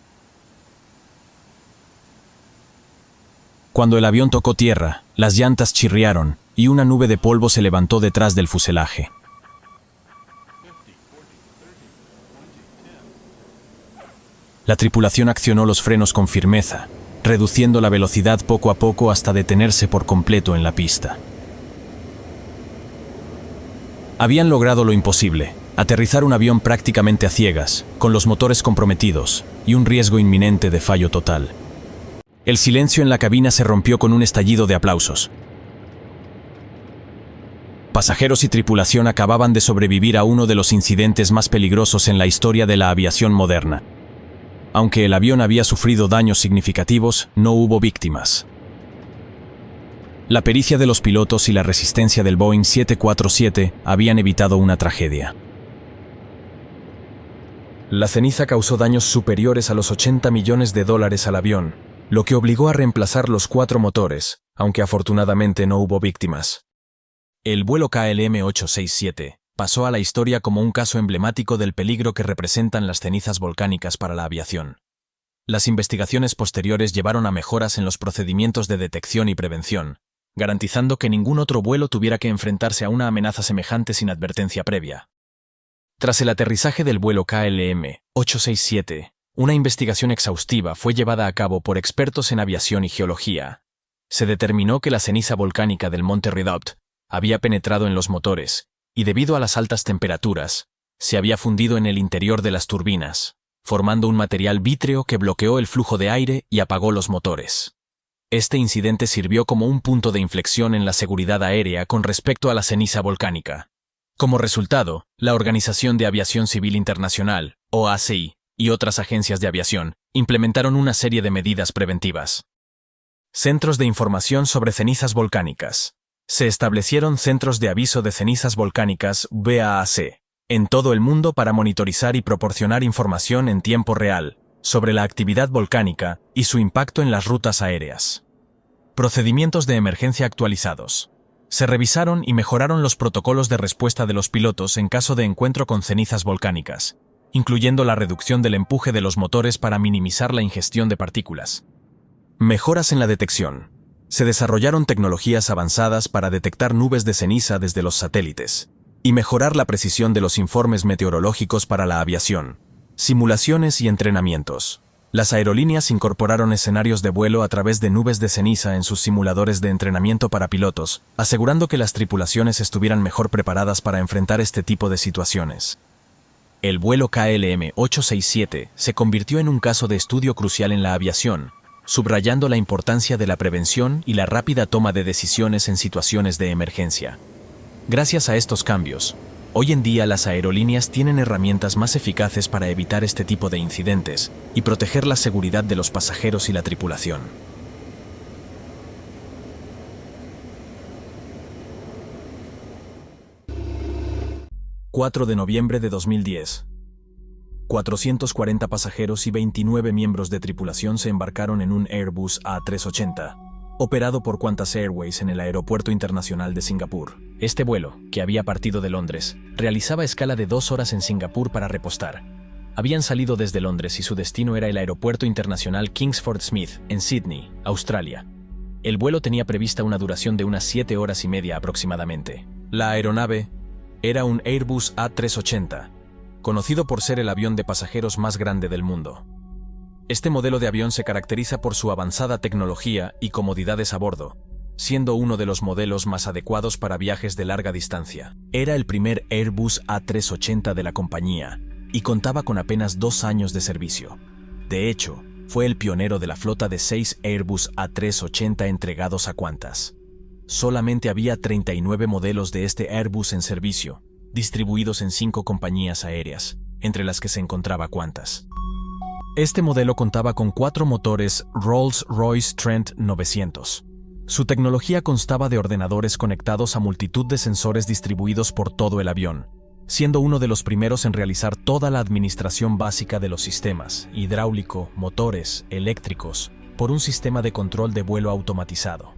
Cuando el avión tocó tierra, las llantas chirriaron y una nube de polvo se levantó detrás del fuselaje. La tripulación accionó los frenos con firmeza, reduciendo la velocidad poco a poco hasta detenerse por completo en la pista. Habían logrado lo imposible, aterrizar un avión prácticamente a ciegas, con los motores comprometidos y un riesgo inminente de fallo total. El silencio en la cabina se rompió con un estallido de aplausos. Pasajeros y tripulación acababan de sobrevivir a uno de los incidentes más peligrosos en la historia de la aviación moderna. Aunque el avión había sufrido daños significativos, no hubo víctimas. La pericia de los pilotos y la resistencia del Boeing 747 habían evitado una tragedia. La ceniza causó daños superiores a los $80 millones al avión, lo que obligó a reemplazar los 4 motores, aunque afortunadamente no hubo víctimas. El vuelo KLM-867 pasó a la historia como un caso emblemático del peligro que representan las cenizas volcánicas para la aviación. Las investigaciones posteriores llevaron a mejoras en los procedimientos de detección y prevención, garantizando que ningún otro vuelo tuviera que enfrentarse a una amenaza semejante sin advertencia previa. Tras el aterrizaje del vuelo KLM-867, una investigación exhaustiva fue llevada a cabo por expertos en aviación y geología. Se determinó que la ceniza volcánica del monte Redoubt había penetrado en los motores y, debido a las altas temperaturas, se había fundido en el interior de las turbinas, formando un material vítreo que bloqueó el flujo de aire y apagó los motores. Este incidente sirvió como un punto de inflexión en la seguridad aérea con respecto a la ceniza volcánica. Como resultado, la Organización de Aviación Civil Internacional, OACI, y otras agencias de aviación implementaron una serie de medidas preventivas. Centros de información sobre cenizas volcánicas. Se establecieron centros de aviso de cenizas volcánicas VAAC en todo el mundo para monitorizar y proporcionar información en tiempo real sobre la actividad volcánica y su impacto en las rutas aéreas. Procedimientos de emergencia actualizados. Se revisaron y mejoraron los protocolos de respuesta de los pilotos en caso de encuentro con cenizas volcánicas, incluyendo la reducción del empuje de los motores para minimizar la ingestión de partículas. Mejoras en la detección. Se desarrollaron tecnologías avanzadas para detectar nubes de ceniza desde los satélites y mejorar la precisión de los informes meteorológicos para la aviación. Simulaciones y entrenamientos. Las aerolíneas incorporaron escenarios de vuelo a través de nubes de ceniza en sus simuladores de entrenamiento para pilotos, asegurando que las tripulaciones estuvieran mejor preparadas para enfrentar este tipo de situaciones. El vuelo KLM-867 se convirtió en un caso de estudio crucial en la aviación, subrayando la importancia de la prevención y la rápida toma de decisiones en situaciones de emergencia. Gracias a estos cambios, hoy en día las aerolíneas tienen herramientas más eficaces para evitar este tipo de incidentes y proteger la seguridad de los pasajeros y la tripulación. 4 de noviembre de 2010. 440 pasajeros y 29 miembros de tripulación se embarcaron en un Airbus A380, operado por Qantas Airways en el Aeropuerto Internacional de Singapur. Este vuelo, que había partido de Londres, realizaba escala de 2 horas en Singapur para repostar. Habían salido desde Londres y su destino era el Aeropuerto Internacional Kingsford Smith, en Sydney, Australia. El vuelo tenía prevista una duración de unas 7 horas y media aproximadamente. La aeronave era un Airbus A380, conocido por ser el avión de pasajeros más grande del mundo. Este modelo de avión se caracteriza por su avanzada tecnología y comodidades a bordo, siendo uno de los modelos más adecuados para viajes de larga distancia. Era el primer Airbus A380 de la compañía y contaba con apenas 2 años de servicio. De hecho, fue el pionero de la flota de 6 Airbus A380 entregados a Qantas. Solamente había 39 modelos de este Airbus en servicio, distribuidos en 5 compañías aéreas, entre las que se encontraba Qantas. Este modelo contaba con 4 motores Rolls-Royce Trent 900. Su tecnología constaba de ordenadores conectados a multitud de sensores distribuidos por todo el avión, siendo uno de los primeros en realizar toda la administración básica de los sistemas, hidráulico, motores, eléctricos, por un sistema de control de vuelo automatizado.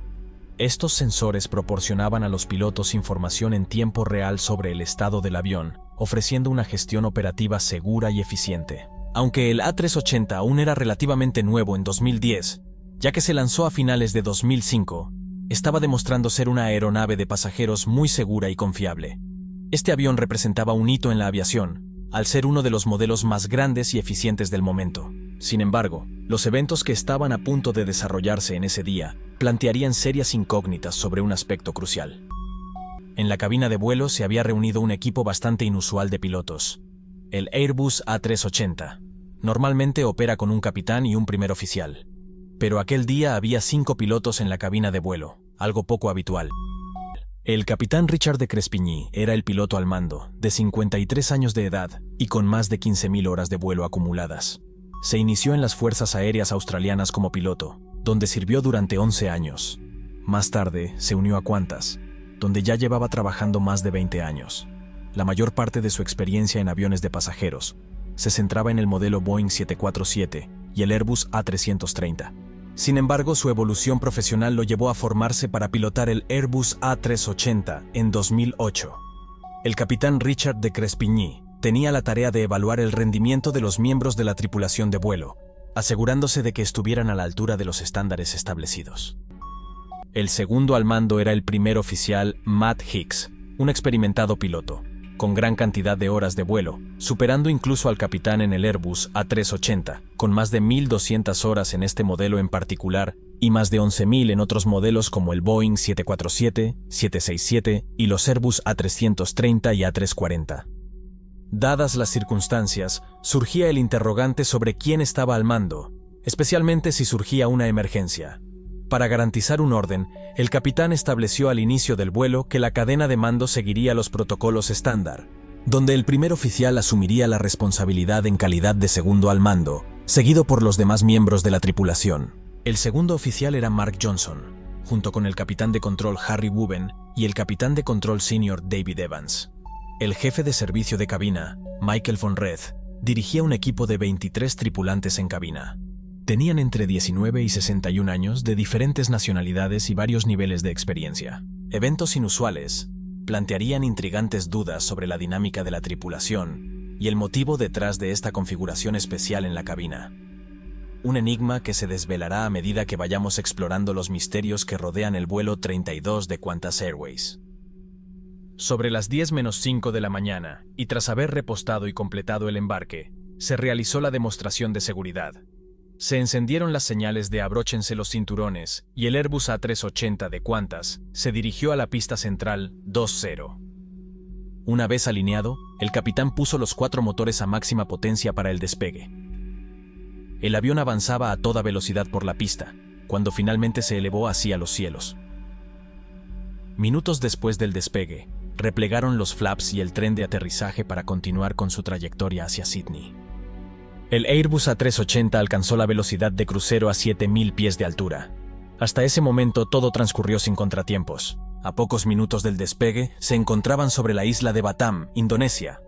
Estos sensores proporcionaban a los pilotos información en tiempo real sobre el estado del avión, ofreciendo una gestión operativa segura y eficiente. Aunque el A380 aún era relativamente nuevo en 2010, ya que se lanzó a finales de 2005, estaba demostrando ser una aeronave de pasajeros muy segura y confiable. Este avión representaba un hito en la aviación, al ser uno de los modelos más grandes y eficientes del momento. Sin embargo, los eventos que estaban a punto de desarrollarse en ese día plantearían serias incógnitas sobre un aspecto crucial. En la cabina de vuelo se había reunido un equipo bastante inusual de pilotos. El Airbus A380 normalmente opera con un capitán y un primer oficial, pero aquel día había 5 pilotos en la cabina de vuelo, algo poco habitual. El capitán Richard de Crespigny era el piloto al mando, de 53 años de edad y con más de 15.000 horas de vuelo acumuladas. Se inició en las Fuerzas Aéreas Australianas como piloto, donde sirvió durante 11 años. Más tarde se unió a Qantas, donde ya llevaba trabajando más de 20 años. La mayor parte de su experiencia en aviones de pasajeros se centraba en el modelo Boeing 747 y el Airbus A330. Sin embargo, su evolución profesional lo llevó a formarse para pilotar el Airbus A380 en 2008. El capitán Richard de Crespigny tenía la tarea de evaluar el rendimiento de los miembros de la tripulación de vuelo, asegurándose de que estuvieran a la altura de los estándares establecidos. El segundo al mando era el primer oficial Matt Hicks, un experimentado piloto, con gran cantidad de horas de vuelo, superando incluso al capitán en el Airbus A380, con más de 1.200 horas en este modelo en particular y más de 11.000 en otros modelos como el Boeing 747, 767 y los Airbus A330 y A340. Dadas las circunstancias, surgía el interrogante sobre quién estaba al mando, especialmente si surgía una emergencia. Para garantizar un orden, el capitán estableció al inicio del vuelo que la cadena de mando seguiría los protocolos estándar, donde el primer oficial asumiría la responsabilidad en calidad de segundo al mando, seguido por los demás miembros de la tripulación. El segundo oficial era Mark Johnson, junto con el capitán de control Harry Wooben y el capitán de control senior David Evans. El jefe de servicio de cabina, Michael von Reth, dirigía un equipo de 23 tripulantes en cabina. Tenían entre 19 y 61 años, de diferentes nacionalidades y varios niveles de experiencia. Eventos inusuales plantearían intrigantes dudas sobre la dinámica de la tripulación y el motivo detrás de esta configuración especial en la cabina. Un enigma que se desvelará a medida que vayamos explorando los misterios que rodean el vuelo 32 de Qantas Airways. Sobre las 10:05 de la mañana, y tras haber repostado y completado el embarque, se realizó la demostración de seguridad. Se encendieron las señales de abróchense los cinturones y el Airbus A380 de Qantas se dirigió a la pista central 2-0. Una vez alineado, el capitán puso los 4 motores a máxima potencia para el despegue. El avión avanzaba a toda velocidad por la pista, cuando finalmente se elevó hacia los cielos. Minutos después del despegue, replegaron los flaps y el tren de aterrizaje para continuar con su trayectoria hacia Sydney. El Airbus A380 alcanzó la velocidad de crucero a 7.000 pies de altura. Hasta ese momento todo transcurrió sin contratiempos. A pocos minutos del despegue, se encontraban sobre la isla de Batam, Indonesia.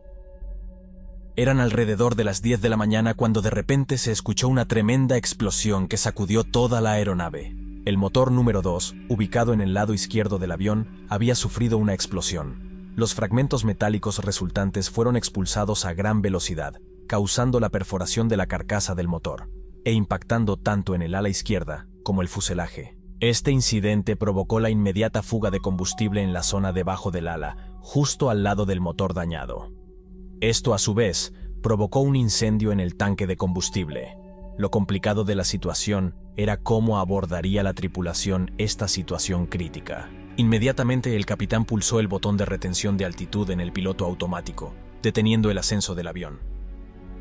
Eran alrededor de las 10 de la mañana cuando de repente se escuchó una tremenda explosión que sacudió toda la aeronave. El motor número 2, ubicado en el lado izquierdo del avión, había sufrido una explosión. Los fragmentos metálicos resultantes fueron expulsados a gran velocidad, causando la perforación de la carcasa del motor, e impactando tanto en el ala izquierda como el fuselaje. Este incidente provocó la inmediata fuga de combustible en la zona debajo del ala, justo al lado del motor dañado. Esto, a su vez, provocó un incendio en el tanque de combustible. Lo complicado de la situación era cómo abordaría la tripulación esta situación crítica. Inmediatamente el capitán pulsó el botón de retención de altitud en el piloto automático, deteniendo el ascenso del avión.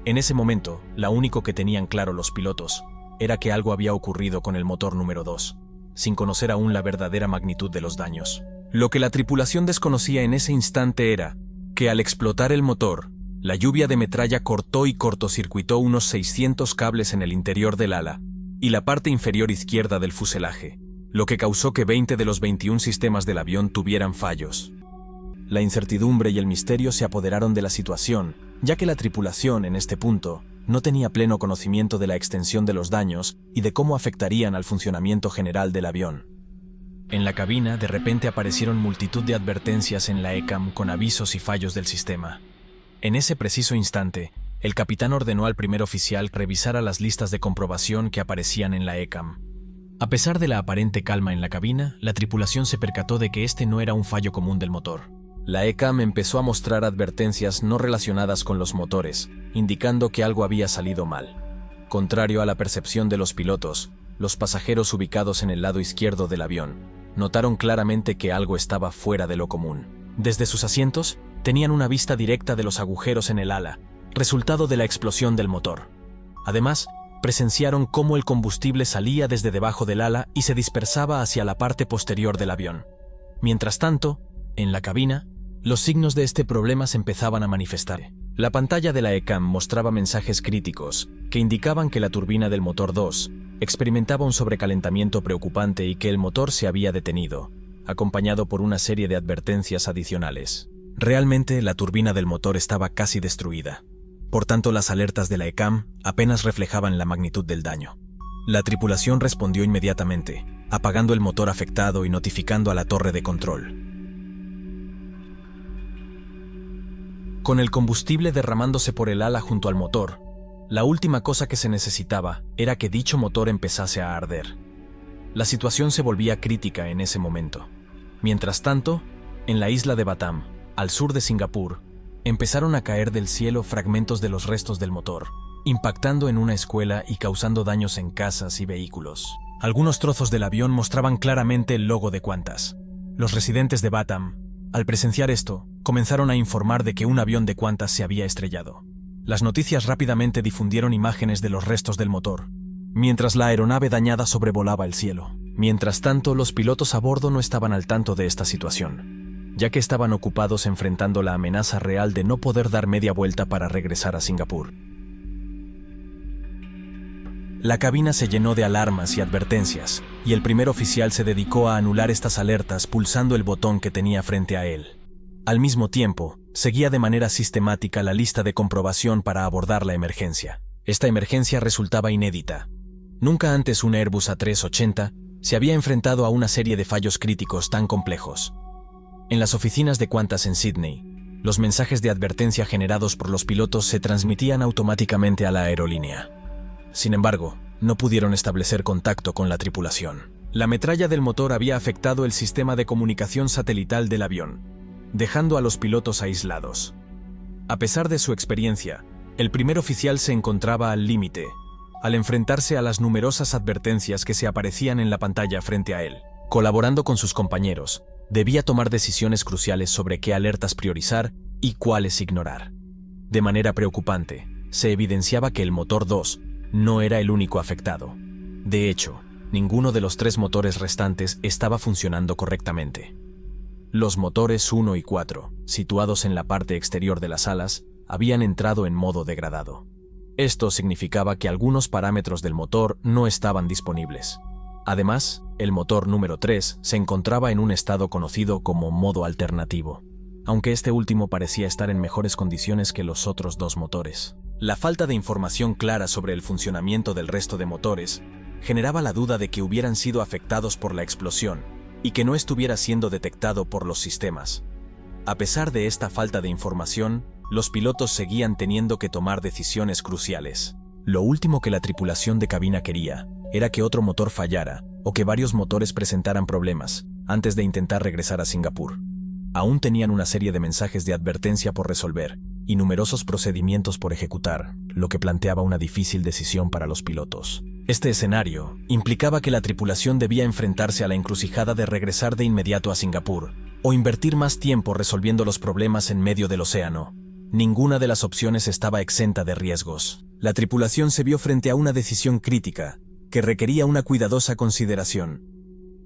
En ese momento, lo único que tenían claro los pilotos era que algo había ocurrido con el motor número 2, sin conocer aún la verdadera magnitud de los daños. Lo que la tripulación desconocía en ese instante era que al explotar el motor, la lluvia de metralla cortó y cortocircuitó unos 600 cables en el interior del ala y la parte inferior izquierda del fuselaje, lo que causó que 20 de los 21 sistemas del avión tuvieran fallos. La incertidumbre y el misterio se apoderaron de la situación, ya que la tripulación, en este punto, no tenía pleno conocimiento de la extensión de los daños y de cómo afectarían al funcionamiento general del avión. En la cabina, de repente aparecieron multitud de advertencias en la ECAM con avisos y fallos del sistema. En ese preciso instante, el capitán ordenó al primer oficial que revisara las listas de comprobación que aparecían en la ECAM. A pesar de la aparente calma en la cabina, la tripulación se percató de que este no era un fallo común del motor. La ECAM empezó a mostrar advertencias no relacionadas con los motores, indicando que algo había salido mal. Contrario a la percepción de los pilotos, los pasajeros ubicados en el lado izquierdo del avión notaron claramente que algo estaba fuera de lo común. Desde sus asientos, tenían una vista directa de los agujeros en el ala, resultado de la explosión del motor. Además, presenciaron cómo el combustible salía desde debajo del ala y se dispersaba hacia la parte posterior del avión. Mientras tanto, en la cabina, los signos de este problema se empezaban a manifestar. La pantalla de la ECAM mostraba mensajes críticos que indicaban que la turbina del motor 2 experimentaba un sobrecalentamiento preocupante y que el motor se había detenido, acompañado por una serie de advertencias adicionales. Realmente, la turbina del motor estaba casi destruida. Por tanto, las alertas de la ECAM apenas reflejaban la magnitud del daño. La tripulación respondió inmediatamente, apagando el motor afectado y notificando a la torre de control. Con el combustible derramándose por el ala junto al motor, la última cosa que se necesitaba era que dicho motor empezase a arder. La situación se volvía crítica en ese momento. Mientras tanto, en la isla de Batam, al sur de Singapur, empezaron a caer del cielo fragmentos de los restos del motor, impactando en una escuela y causando daños en casas y vehículos. Algunos trozos del avión mostraban claramente el logo de Qantas. Los residentes de Batam, al presenciar esto, comenzaron a informar de que un avión de Qantas se había estrellado. Las noticias rápidamente difundieron imágenes de los restos del motor, mientras la aeronave dañada sobrevolaba el cielo. Mientras tanto, los pilotos a bordo no estaban al tanto de esta situación, ya que estaban ocupados enfrentando la amenaza real de no poder dar media vuelta para regresar a Singapur. La cabina se llenó de alarmas y advertencias, y el primer oficial se dedicó a anular estas alertas pulsando el botón que tenía frente a él. Al mismo tiempo, seguía de manera sistemática la lista de comprobación para abordar la emergencia. Esta emergencia resultaba inédita. Nunca antes un Airbus A380 se había enfrentado a una serie de fallos críticos tan complejos. En las oficinas de Qantas en Sydney, los mensajes de advertencia generados por los pilotos se transmitían automáticamente a la aerolínea. Sin embargo, no pudieron establecer contacto con la tripulación. La metralla del motor había afectado el sistema de comunicación satelital del avión, dejando a los pilotos aislados. A pesar de su experiencia, el primer oficial se encontraba al límite, al enfrentarse a las numerosas advertencias que se aparecían en la pantalla frente a él. Colaborando con sus compañeros, debía tomar decisiones cruciales sobre qué alertas priorizar y cuáles ignorar. De manera preocupante, se evidenciaba que el motor 2 no era el único afectado. De hecho, ninguno de los 3 motores restantes estaba funcionando correctamente. Los motores 1 y 4, situados en la parte exterior de las alas, habían entrado en modo degradado. Esto significaba que algunos parámetros del motor no estaban disponibles. Además, el motor número 3 se encontraba en un estado conocido como modo alternativo, aunque este último parecía estar en mejores condiciones que los otros 2 motores. La falta de información clara sobre el funcionamiento del resto de motores generaba la duda de que hubieran sido afectados por la explosión y que no estuviera siendo detectado por los sistemas. A pesar de esta falta de información, los pilotos seguían teniendo que tomar decisiones cruciales. Lo último que la tripulación de cabina quería era que otro motor fallara o que varios motores presentaran problemas antes de intentar regresar a Singapur. Aún tenían una serie de mensajes de advertencia por resolver y numerosos procedimientos por ejecutar, lo que planteaba una difícil decisión para los pilotos. Este escenario implicaba que la tripulación debía enfrentarse a la encrucijada de regresar de inmediato a Singapur o invertir más tiempo resolviendo los problemas en medio del océano. Ninguna de las opciones estaba exenta de riesgos. La tripulación se vio frente a una decisión crítica que requería una cuidadosa consideración.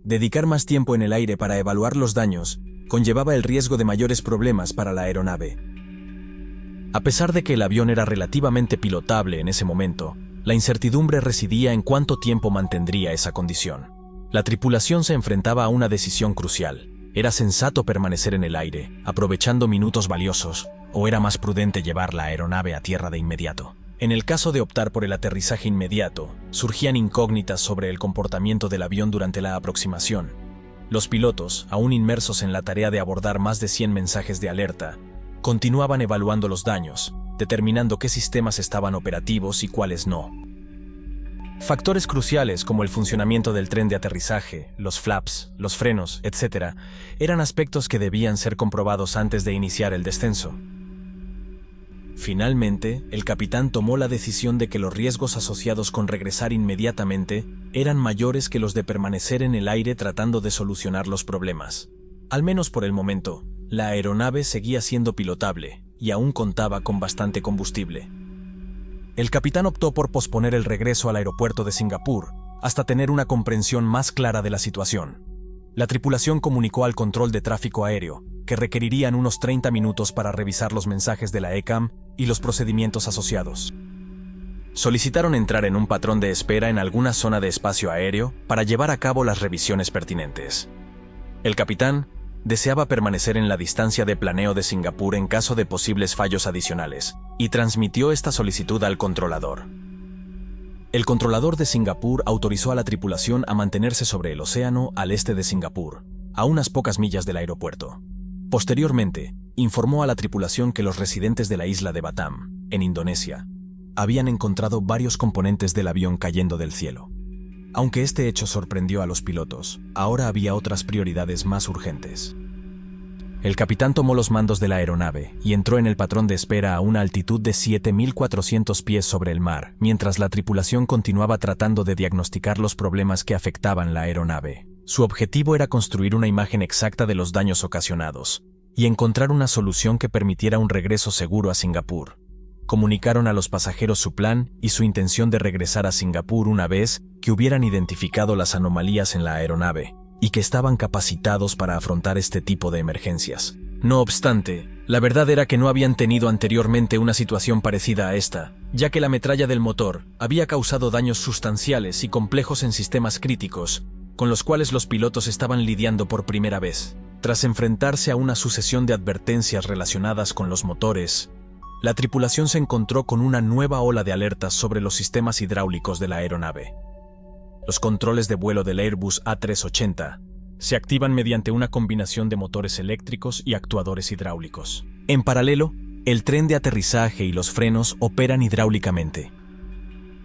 Dedicar más tiempo en el aire para evaluar los daños conllevaba el riesgo de mayores problemas para la aeronave. A pesar de que el avión era relativamente pilotable en ese momento, la incertidumbre residía en cuánto tiempo mantendría esa condición. La tripulación se enfrentaba a una decisión crucial. ¿Era sensato permanecer en el aire, aprovechando minutos valiosos, o era más prudente llevar la aeronave a tierra de inmediato? En el caso de optar por el aterrizaje inmediato, surgían incógnitas sobre el comportamiento del avión durante la aproximación. Los pilotos, aún inmersos en la tarea de abordar más de 100 mensajes de alerta, continuaban evaluando los daños, determinando qué sistemas estaban operativos y cuáles no. Factores cruciales como el funcionamiento del tren de aterrizaje, los flaps, los frenos, etc., eran aspectos que debían ser comprobados antes de iniciar el descenso. Finalmente, el capitán tomó la decisión de que los riesgos asociados con regresar inmediatamente eran mayores que los de permanecer en el aire tratando de solucionar los problemas. Al menos por el momento, la aeronave seguía siendo pilotable y aún contaba con bastante combustible. El capitán optó por posponer el regreso al aeropuerto de Singapur hasta tener una comprensión más clara de la situación. La tripulación comunicó al control de tráfico aéreo que requerirían unos 30 minutos para revisar los mensajes de la ECAM y los procedimientos asociados. Solicitaron entrar en un patrón de espera en alguna zona de espacio aéreo para llevar a cabo las revisiones pertinentes. El capitán deseaba permanecer en la distancia de planeo de Singapur en caso de posibles fallos adicionales, y transmitió esta solicitud al controlador. El controlador de Singapur autorizó a la tripulación a mantenerse sobre el océano al este de Singapur, a unas pocas millas del aeropuerto. Posteriormente, informó a la tripulación que los residentes de la isla de Batam, en Indonesia, habían encontrado varios componentes del avión cayendo del cielo. Aunque este hecho sorprendió a los pilotos, ahora había otras prioridades más urgentes. El capitán tomó los mandos de la aeronave y entró en el patrón de espera a una altitud de 7.400 pies sobre el mar, mientras la tripulación continuaba tratando de diagnosticar los problemas que afectaban la aeronave. Su objetivo era construir una imagen exacta de los daños ocasionados y encontrar una solución que permitiera un regreso seguro a Singapur. Comunicaron a los pasajeros su plan y su intención de regresar a Singapur una vez que hubieran identificado las anomalías en la aeronave y que estaban capacitados para afrontar este tipo de emergencias. No obstante, la verdad era que no habían tenido anteriormente una situación parecida a esta, ya que la metralla del motor había causado daños sustanciales y complejos en sistemas críticos, con los cuales los pilotos estaban lidiando por primera vez. Tras enfrentarse a una sucesión de advertencias relacionadas con los motores, la tripulación se encontró con una nueva ola de alertas sobre los sistemas hidráulicos de la aeronave. Los controles de vuelo del Airbus A380 se activan mediante una combinación de motores eléctricos y actuadores hidráulicos. En paralelo, el tren de aterrizaje y los frenos operan hidráulicamente.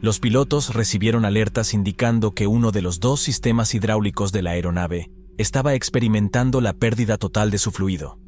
Los pilotos recibieron alertas indicando que uno de los dos sistemas hidráulicos de la aeronave estaba experimentando la pérdida total de su fluido.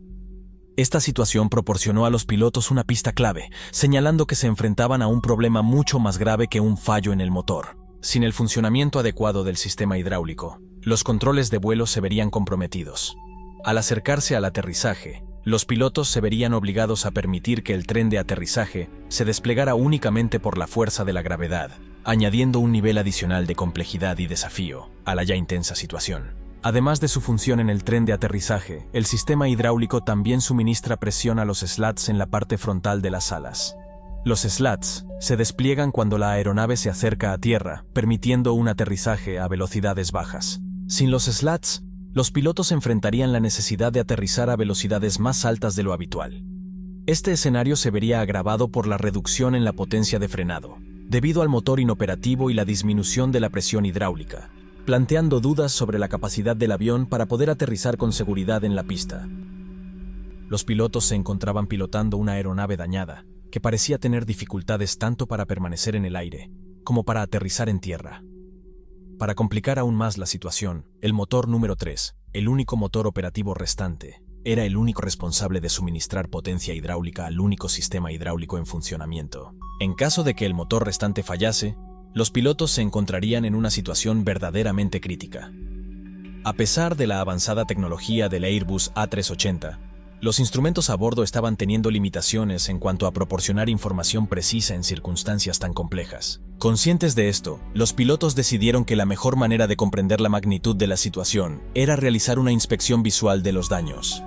Esta situación proporcionó a los pilotos una pista clave, señalando que se enfrentaban a un problema mucho más grave que un fallo en el motor. Sin el funcionamiento adecuado del sistema hidráulico, los controles de vuelo se verían comprometidos. Al acercarse al aterrizaje, los pilotos se verían obligados a permitir que el tren de aterrizaje se desplegara únicamente por la fuerza de la gravedad, añadiendo un nivel adicional de complejidad y desafío a la ya intensa situación. Además de su función en el tren de aterrizaje, el sistema hidráulico también suministra presión a los slats en la parte frontal de las alas. Los slats se despliegan cuando la aeronave se acerca a tierra, permitiendo un aterrizaje a velocidades bajas. Sin los slats, los pilotos enfrentarían la necesidad de aterrizar a velocidades más altas de lo habitual. Este escenario se vería agravado por la reducción en la potencia de frenado, debido al motor inoperativo y la disminución de la presión hidráulica, planteando dudas sobre la capacidad del avión para poder aterrizar con seguridad en la pista. Los pilotos se encontraban pilotando una aeronave dañada, que parecía tener dificultades tanto para permanecer en el aire, como para aterrizar en tierra. Para complicar aún más la situación, el motor número 3, el único motor operativo restante, era el único responsable de suministrar potencia hidráulica al único sistema hidráulico en funcionamiento. En caso de que el motor restante fallase, los pilotos se encontrarían en una situación verdaderamente crítica. A pesar de la avanzada tecnología del Airbus A380, los instrumentos a bordo estaban teniendo limitaciones en cuanto a proporcionar información precisa en circunstancias tan complejas. Conscientes de esto, los pilotos decidieron que la mejor manera de comprender la magnitud de la situación era realizar una inspección visual de los daños.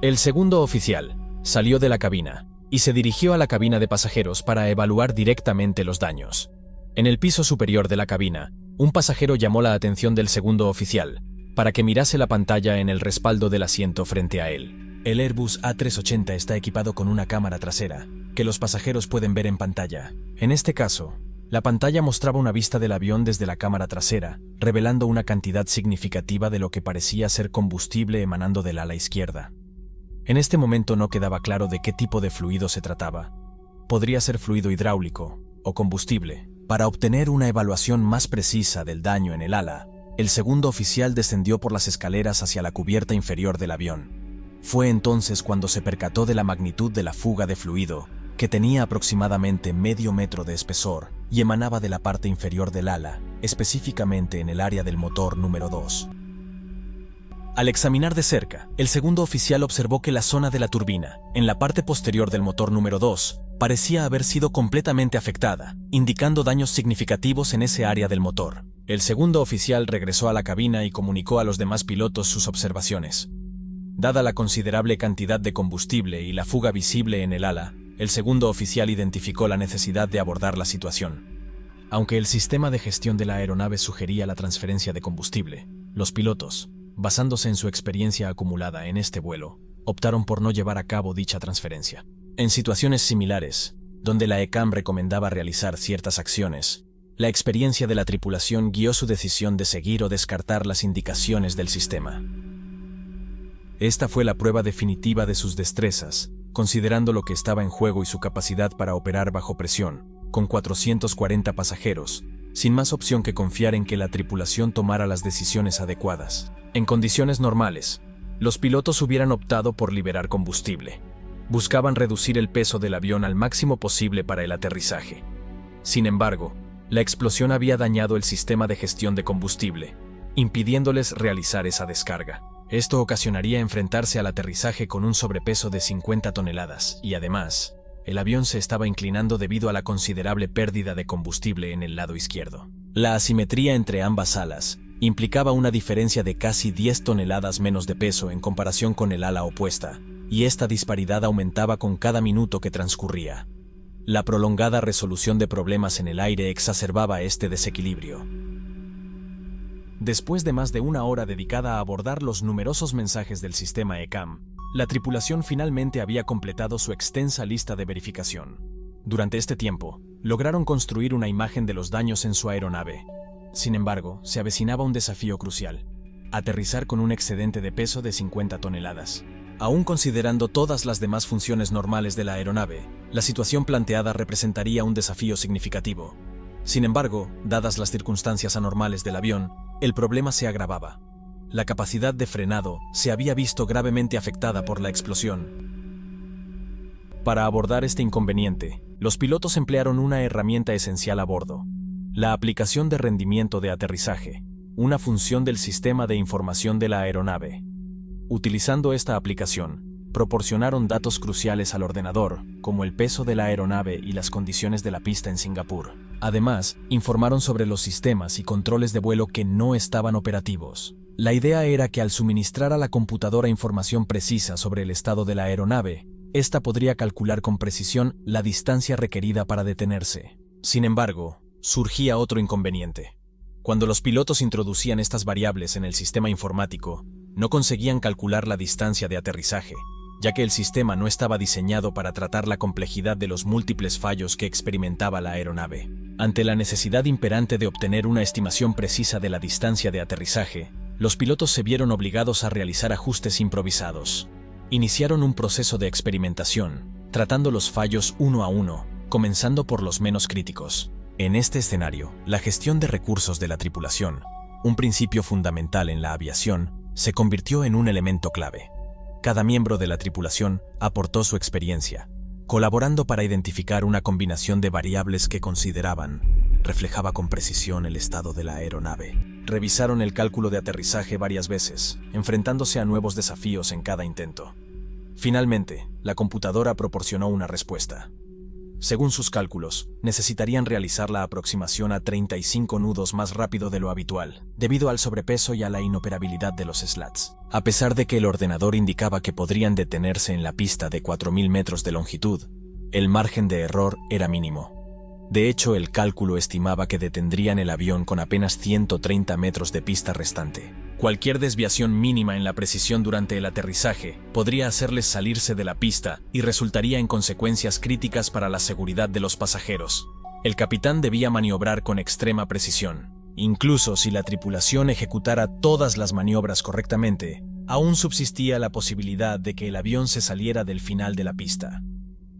El segundo oficial salió de la cabina y se dirigió a la cabina de pasajeros para evaluar directamente los daños. En el piso superior de la cabina, un pasajero llamó la atención del segundo oficial para que mirase la pantalla en el respaldo del asiento frente a él. El Airbus A380 está equipado con una cámara trasera que los pasajeros pueden ver en pantalla. En este caso, la pantalla mostraba una vista del avión desde la cámara trasera, revelando una cantidad significativa de lo que parecía ser combustible emanando del ala izquierda. En este momento no quedaba claro de qué tipo de fluido se trataba. Podría ser fluido hidráulico o combustible. Para obtener una evaluación más precisa del daño en el ala, el segundo oficial descendió por las escaleras hacia la cubierta inferior del avión. Fue entonces cuando se percató de la magnitud de la fuga de fluido, que tenía aproximadamente medio metro de espesor y emanaba de la parte inferior del ala, específicamente en el área del motor número 2. Al examinar de cerca, el segundo oficial observó que la zona de la turbina, en la parte posterior del motor número 2, parecía haber sido completamente afectada, indicando daños significativos en ese área del motor. El segundo oficial regresó a la cabina y comunicó a los demás pilotos sus observaciones. Dada la considerable cantidad de combustible y la fuga visible en el ala, el segundo oficial identificó la necesidad de abordar la situación. Aunque el sistema de gestión de la aeronave sugería la transferencia de combustible, los pilotos, basándose en su experiencia acumulada en este vuelo, optaron por no llevar a cabo dicha transferencia. En situaciones similares, donde la ECAM recomendaba realizar ciertas acciones, la experiencia de la tripulación guió su decisión de seguir o descartar las indicaciones del sistema. Esta fue la prueba definitiva de sus destrezas, considerando lo que estaba en juego y su capacidad para operar bajo presión, con 440 pasajeros, sin más opción que confiar en que la tripulación tomara las decisiones adecuadas. En condiciones normales, los pilotos hubieran optado por liberar combustible. Buscaban reducir el peso del avión al máximo posible para el aterrizaje. Sin embargo, la explosión había dañado el sistema de gestión de combustible, impidiéndoles realizar esa descarga. Esto ocasionaría enfrentarse al aterrizaje con un sobrepeso de 50 toneladas y además, el avión se estaba inclinando debido a la considerable pérdida de combustible en el lado izquierdo. La asimetría entre ambas alas implicaba una diferencia de casi 10 toneladas menos de peso en comparación con el ala opuesta, y esta disparidad aumentaba con cada minuto que transcurría. La prolongada resolución de problemas en el aire exacerbaba este desequilibrio. Después de más de una hora dedicada a abordar los numerosos mensajes del sistema ECAM, la tripulación finalmente había completado su extensa lista de verificación. Durante este tiempo, lograron construir una imagen de los daños en su aeronave. Sin embargo, se avecinaba un desafío crucial: aterrizar con un excedente de peso de 50 toneladas. Aún considerando todas las demás funciones normales de la aeronave, la situación planteada representaría un desafío significativo. Sin embargo, dadas las circunstancias anormales del avión, el problema se agravaba. La capacidad de frenado se había visto gravemente afectada por la explosión. Para abordar este inconveniente, los pilotos emplearon una herramienta esencial a bordo: la aplicación de rendimiento de aterrizaje, una función del sistema de información de la aeronave. Utilizando esta aplicación, proporcionaron datos cruciales al ordenador, como el peso de la aeronave y las condiciones de la pista en Singapur. Además, informaron sobre los sistemas y controles de vuelo que no estaban operativos. La idea era que al suministrar a la computadora información precisa sobre el estado de la aeronave, ésta podría calcular con precisión la distancia requerida para detenerse. Sin embargo, surgía otro inconveniente. Cuando los pilotos introducían estas variables en el sistema informático, no conseguían calcular la distancia de aterrizaje, ya que el sistema no estaba diseñado para tratar la complejidad de los múltiples fallos que experimentaba la aeronave. Ante la necesidad imperante de obtener una estimación precisa de la distancia de aterrizaje, los pilotos se vieron obligados a realizar ajustes improvisados. Iniciaron un proceso de experimentación, tratando los fallos uno a uno, comenzando por los menos críticos. En este escenario, la gestión de recursos de la tripulación, un principio fundamental en la aviación, se convirtió en un elemento clave. Cada miembro de la tripulación aportó su experiencia, colaborando para identificar una combinación de variables que consideraban reflejaba con precisión el estado de la aeronave. Revisaron el cálculo de aterrizaje varias veces, enfrentándose a nuevos desafíos en cada intento. Finalmente, la computadora proporcionó una respuesta. Según sus cálculos, necesitarían realizar la aproximación a 35 nudos más rápido de lo habitual, debido al sobrepeso y a la inoperabilidad de los slats. A pesar de que el ordenador indicaba que podrían detenerse en la pista de 4.000 metros de longitud, el margen de error era mínimo. De hecho, el cálculo estimaba que detendrían el avión con apenas 130 metros de pista restante. Cualquier desviación mínima en la precisión durante el aterrizaje podría hacerles salirse de la pista y resultaría en consecuencias críticas para la seguridad de los pasajeros. El capitán debía maniobrar con extrema precisión. Incluso si la tripulación ejecutara todas las maniobras correctamente, aún subsistía la posibilidad de que el avión se saliera del final de la pista.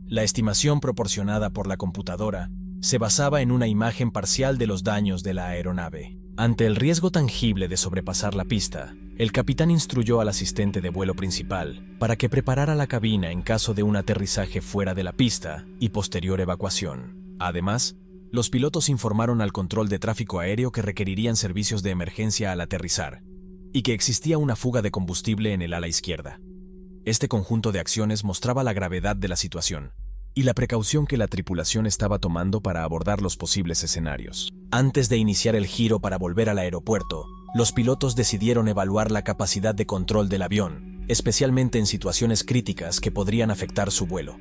La estimación proporcionada por la computadora se basaba en una imagen parcial de los daños de la aeronave. Ante el riesgo tangible de sobrepasar la pista, el capitán instruyó al asistente de vuelo principal para que preparara la cabina en caso de un aterrizaje fuera de la pista y posterior evacuación. Además, los pilotos informaron al control de tráfico aéreo que requerirían servicios de emergencia al aterrizar y que existía una fuga de combustible en el ala izquierda. Este conjunto de acciones mostraba la gravedad de la situación y la precaución que la tripulación estaba tomando para abordar los posibles escenarios. Antes de iniciar el giro para volver al aeropuerto, los pilotos decidieron evaluar la capacidad de control del avión, especialmente en situaciones críticas que podrían afectar su vuelo.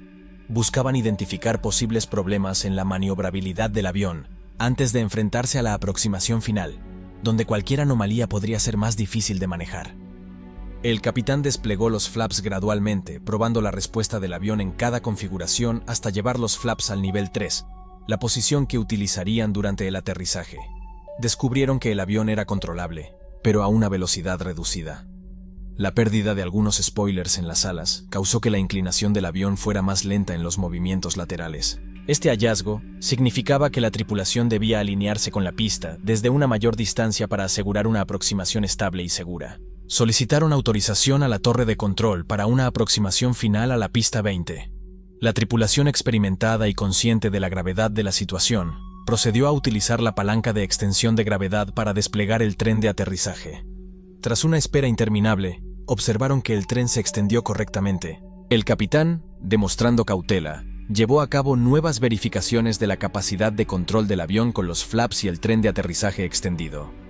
Buscaban identificar posibles problemas en la maniobrabilidad del avión antes de enfrentarse a la aproximación final, donde cualquier anomalía podría ser más difícil de manejar. El capitán desplegó los flaps gradualmente, probando la respuesta del avión en cada configuración hasta llevar los flaps al nivel 3, la posición que utilizarían durante el aterrizaje. Descubrieron que el avión era controlable, pero a una velocidad reducida. La pérdida de algunos spoilers en las alas causó que la inclinación del avión fuera más lenta en los movimientos laterales. Este hallazgo significaba que la tripulación debía alinearse con la pista desde una mayor distancia para asegurar una aproximación estable y segura. Solicitaron autorización a la torre de control para una aproximación final a la pista 20. La tripulación experimentada y consciente de la gravedad de la situación procedió a utilizar la palanca de extensión de gravedad para desplegar el tren de aterrizaje. Tras una espera interminable, observaron que el tren se extendió correctamente. El capitán, demostrando cautela, llevó a cabo nuevas verificaciones de la capacidad de control del avión con los flaps y el tren de aterrizaje extendido.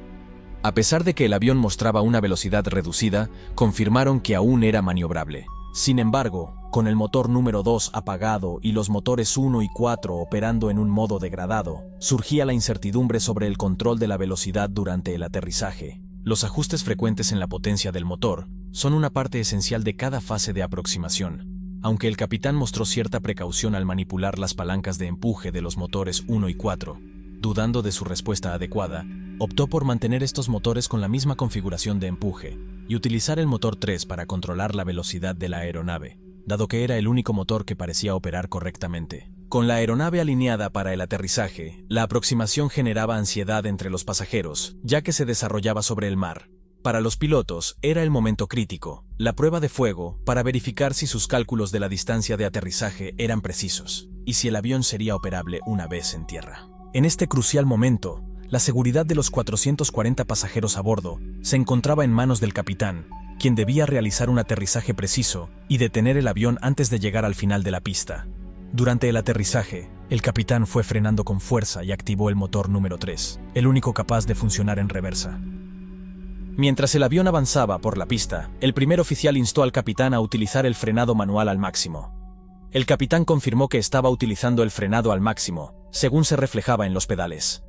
A pesar de que el avión mostraba una velocidad reducida, confirmaron que aún era maniobrable. Sin embargo, con el motor número 2 apagado y los motores 1 y 4 operando en un modo degradado, surgía la incertidumbre sobre el control de la velocidad durante el aterrizaje. Los ajustes frecuentes en la potencia del motor son una parte esencial de cada fase de aproximación. Aunque el capitán mostró cierta precaución al manipular las palancas de empuje de los motores 1 y 4, dudando de su respuesta adecuada, optó por mantener estos motores con la misma configuración de empuje y utilizar el motor 3 para controlar la velocidad de la aeronave, dado que era el único motor que parecía operar correctamente. Con la aeronave alineada para el aterrizaje, la aproximación generaba ansiedad entre los pasajeros, ya que se desarrollaba sobre el mar. Para los pilotos, era el momento crítico, la prueba de fuego para verificar si sus cálculos de la distancia de aterrizaje eran precisos y si el avión sería operable una vez en tierra. En este crucial momento, la seguridad de los 440 pasajeros a bordo se encontraba en manos del capitán, quien debía realizar un aterrizaje preciso y detener el avión antes de llegar al final de la pista. Durante el aterrizaje, el capitán fue frenando con fuerza y activó el motor número 3, el único capaz de funcionar en reversa. Mientras el avión avanzaba por la pista, el primer oficial instó al capitán a utilizar el frenado manual al máximo. El capitán confirmó que estaba utilizando el frenado al máximo, según se reflejaba en los pedales.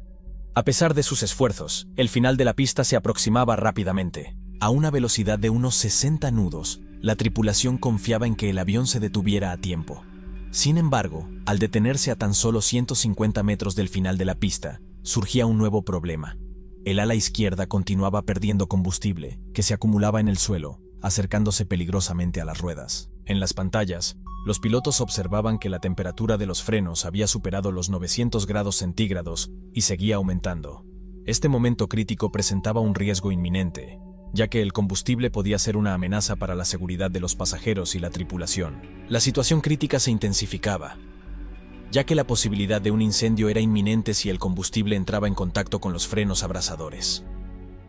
A pesar de sus esfuerzos, el final de la pista se aproximaba rápidamente. A una velocidad de unos 60 nudos, la tripulación confiaba en que el avión se detuviera a tiempo. Sin embargo, al detenerse a tan solo 150 metros del final de la pista, surgía un nuevo problema. El ala izquierda continuaba perdiendo combustible, que se acumulaba en el suelo, acercándose peligrosamente a las ruedas. En las pantallas, los pilotos observaban que la temperatura de los frenos había superado los 900 grados centígrados y seguía aumentando. Este momento crítico presentaba un riesgo inminente, ya que el combustible podía ser una amenaza para la seguridad de los pasajeros y la tripulación. La situación crítica se intensificaba, ya que la posibilidad de un incendio era inminente si el combustible entraba en contacto con los frenos abrasadores.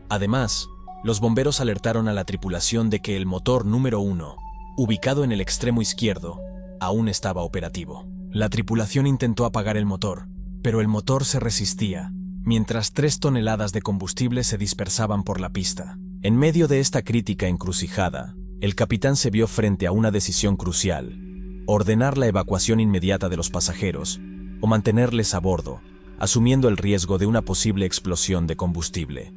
Además, los bomberos alertaron a la tripulación de que el motor número 1, ubicado en el extremo izquierdo, aún estaba operativo. La tripulación intentó apagar el motor, pero el motor se resistía, mientras 3 toneladas de combustible se dispersaban por la pista. En medio de esta crítica encrucijada, el capitán se vio frente a una decisión crucial: ordenar la evacuación inmediata de los pasajeros o mantenerles a bordo, asumiendo el riesgo de una posible explosión de combustible.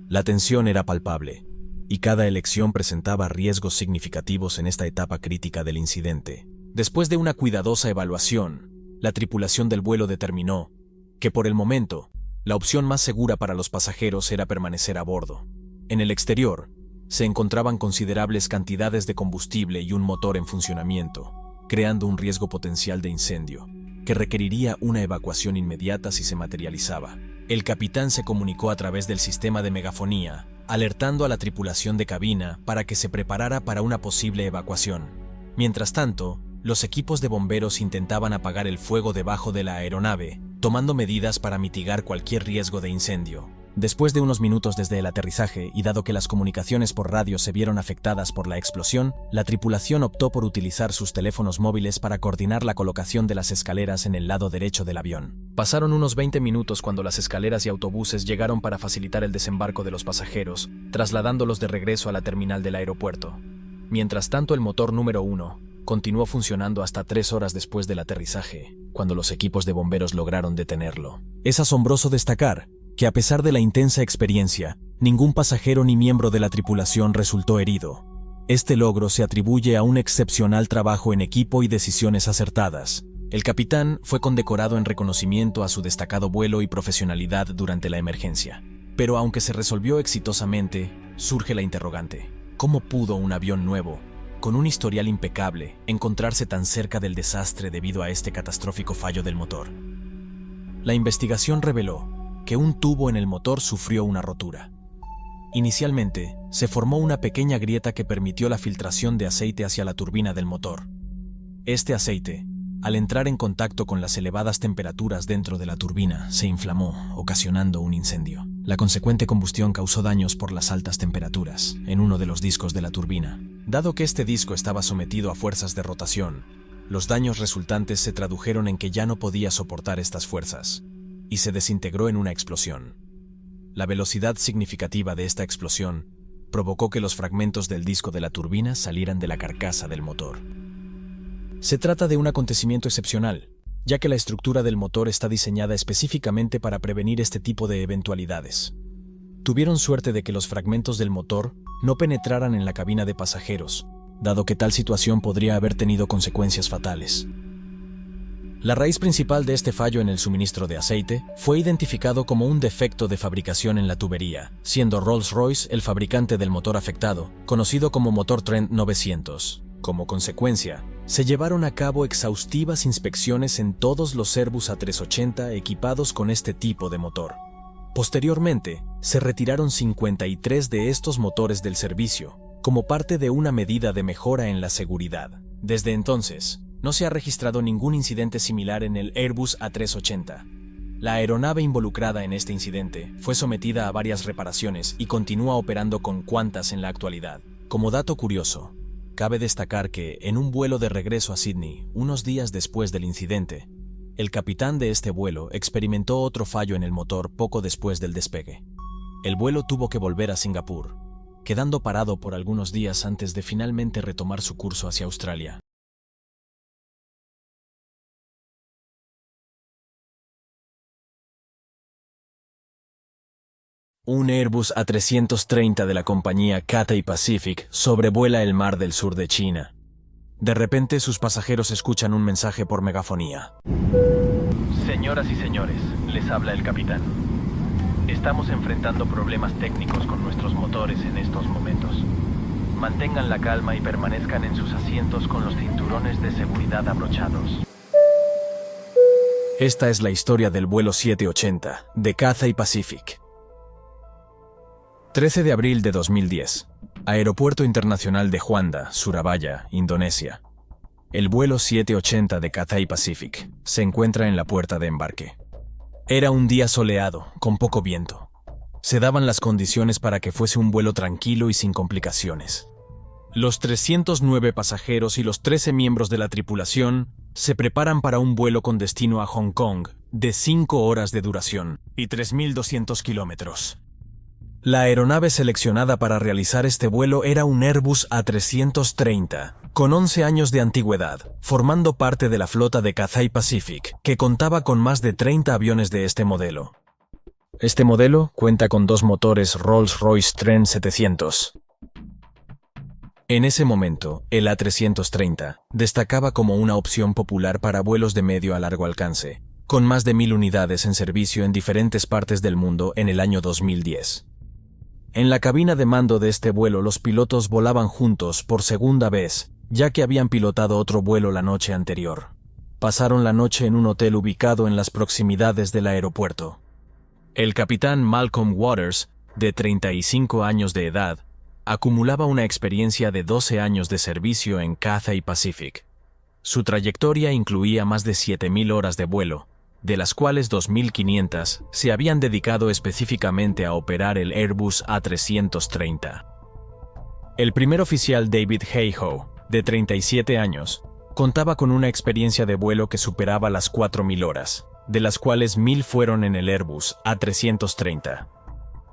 La tensión era palpable, y cada elección presentaba riesgos significativos en esta etapa crítica del incidente. Después de una cuidadosa evaluación, la tripulación del vuelo determinó que, por el momento, la opción más segura para los pasajeros era permanecer a bordo. En el exterior, se encontraban considerables cantidades de combustible y un motor en funcionamiento, creando un riesgo potencial de incendio, que requeriría una evacuación inmediata si se materializaba. El capitán se comunicó a través del sistema de megafonía, alertando a la tripulación de cabina para que se preparara para una posible evacuación. Mientras tanto, los equipos de bomberos intentaban apagar el fuego debajo de la aeronave, tomando medidas para mitigar cualquier riesgo de incendio. Después de unos minutos desde el aterrizaje, y dado que las comunicaciones por radio se vieron afectadas por la explosión, la tripulación optó por utilizar sus teléfonos móviles para coordinar la colocación de las escaleras en el lado derecho del avión. Pasaron unos 20 minutos cuando las escaleras y autobuses llegaron para facilitar el desembarco de los pasajeros, trasladándolos de regreso a la terminal del aeropuerto. Mientras tanto, el motor número 1 continuó funcionando hasta 3 horas después del aterrizaje, cuando los equipos de bomberos lograron detenerlo. Es asombroso destacar que, a pesar de la intensa experiencia, ningún pasajero ni miembro de la tripulación resultó herido. Este logro se atribuye a un excepcional trabajo en equipo y decisiones acertadas. El capitán fue condecorado en reconocimiento a su destacado vuelo y profesionalidad durante la emergencia. Pero aunque se resolvió exitosamente, surge la interrogante: ¿cómo pudo un avión nuevo, con un historial impecable, encontrarse tan cerca del desastre debido a este catastrófico fallo del motor? La investigación reveló que un tubo en el motor sufrió una rotura. Inicialmente, se formó una pequeña grieta que permitió la filtración de aceite hacia la turbina del motor. Este aceite, al entrar en contacto con las elevadas temperaturas dentro de la turbina, se inflamó, ocasionando un incendio. La consecuente combustión causó daños por las altas temperaturas en uno de los discos de la turbina. Dado que este disco estaba sometido a fuerzas de rotación, los daños resultantes se tradujeron en que ya no podía soportar estas fuerzas, y se desintegró en una explosión. La velocidad significativa de esta explosión provocó que los fragmentos del disco de la turbina salieran de la carcasa del motor. Se trata de un acontecimiento excepcional, ya que la estructura del motor está diseñada específicamente para prevenir este tipo de eventualidades. Tuvieron suerte de que los fragmentos del motor no penetraran en la cabina de pasajeros, dado que tal situación podría haber tenido consecuencias fatales. La raíz principal de este fallo en el suministro de aceite fue identificado como un defecto de fabricación en la tubería, siendo Rolls-Royce el fabricante del motor afectado, conocido como motor Trent 900. Como consecuencia, se llevaron a cabo exhaustivas inspecciones en todos los Airbus A380 equipados con este tipo de motor. Posteriormente, se retiraron 53 de estos motores del servicio, como parte de una medida de mejora en la seguridad. Desde entonces, no se ha registrado ningún incidente similar en el Airbus A380. La aeronave involucrada en este incidente fue sometida a varias reparaciones y continúa operando con Qantas en la actualidad. Como dato curioso, cabe destacar que, en un vuelo de regreso a Sydney, unos días después del incidente, el capitán de este vuelo experimentó otro fallo en el motor poco después del despegue. El vuelo tuvo que volver a Singapur, quedando parado por algunos días antes de finalmente retomar su curso hacia Australia. Un Airbus A330 de la compañía Cathay Pacific sobrevuela el mar del sur de China. De repente, sus pasajeros escuchan un mensaje por megafonía. Señoras y señores, les habla el capitán. Estamos enfrentando problemas técnicos con nuestros motores en estos momentos. Mantengan la calma y permanezcan en sus asientos con los cinturones de seguridad abrochados. Esta es la historia del vuelo 780 de Cathay Pacific. 13 de abril de 2010. Aeropuerto Internacional de Juanda, Surabaya, Indonesia. El vuelo 780 de Cathay Pacific se encuentra en la puerta de embarque. Era un día soleado, con poco viento. Se daban las condiciones para que fuese un vuelo tranquilo y sin complicaciones. Los 309 pasajeros y los 13 miembros de la tripulación se preparan para un vuelo con destino a Hong Kong de 5 horas de duración y 3.200 kilómetros. La aeronave seleccionada para realizar este vuelo era un Airbus A330, con 11 años de antigüedad, formando parte de la flota de Cathay Pacific, que contaba con más de 30 aviones de este modelo. Este modelo cuenta con 2 motores Rolls-Royce Trent 700. En ese momento, el A330 destacaba como una opción popular para vuelos de medio a largo alcance, con más de 1.000 unidades en servicio en diferentes partes del mundo en el año 2010. En la cabina de mando de este vuelo los pilotos volaban juntos por segunda vez, ya que habían pilotado otro vuelo la noche anterior. Pasaron la noche en un hotel ubicado en las proximidades del aeropuerto. El capitán Malcolm Waters, de 35 años de edad, acumulaba una experiencia de 12 años de servicio en Cathay Pacific. Su trayectoria incluía más de 7.000 horas de vuelo, de las cuales 2.500 se habían dedicado específicamente a operar el Airbus A330. El primer oficial David Heiho, de 37 años, contaba con una experiencia de vuelo que superaba las 4.000 horas, de las cuales 1.000 fueron en el Airbus A330.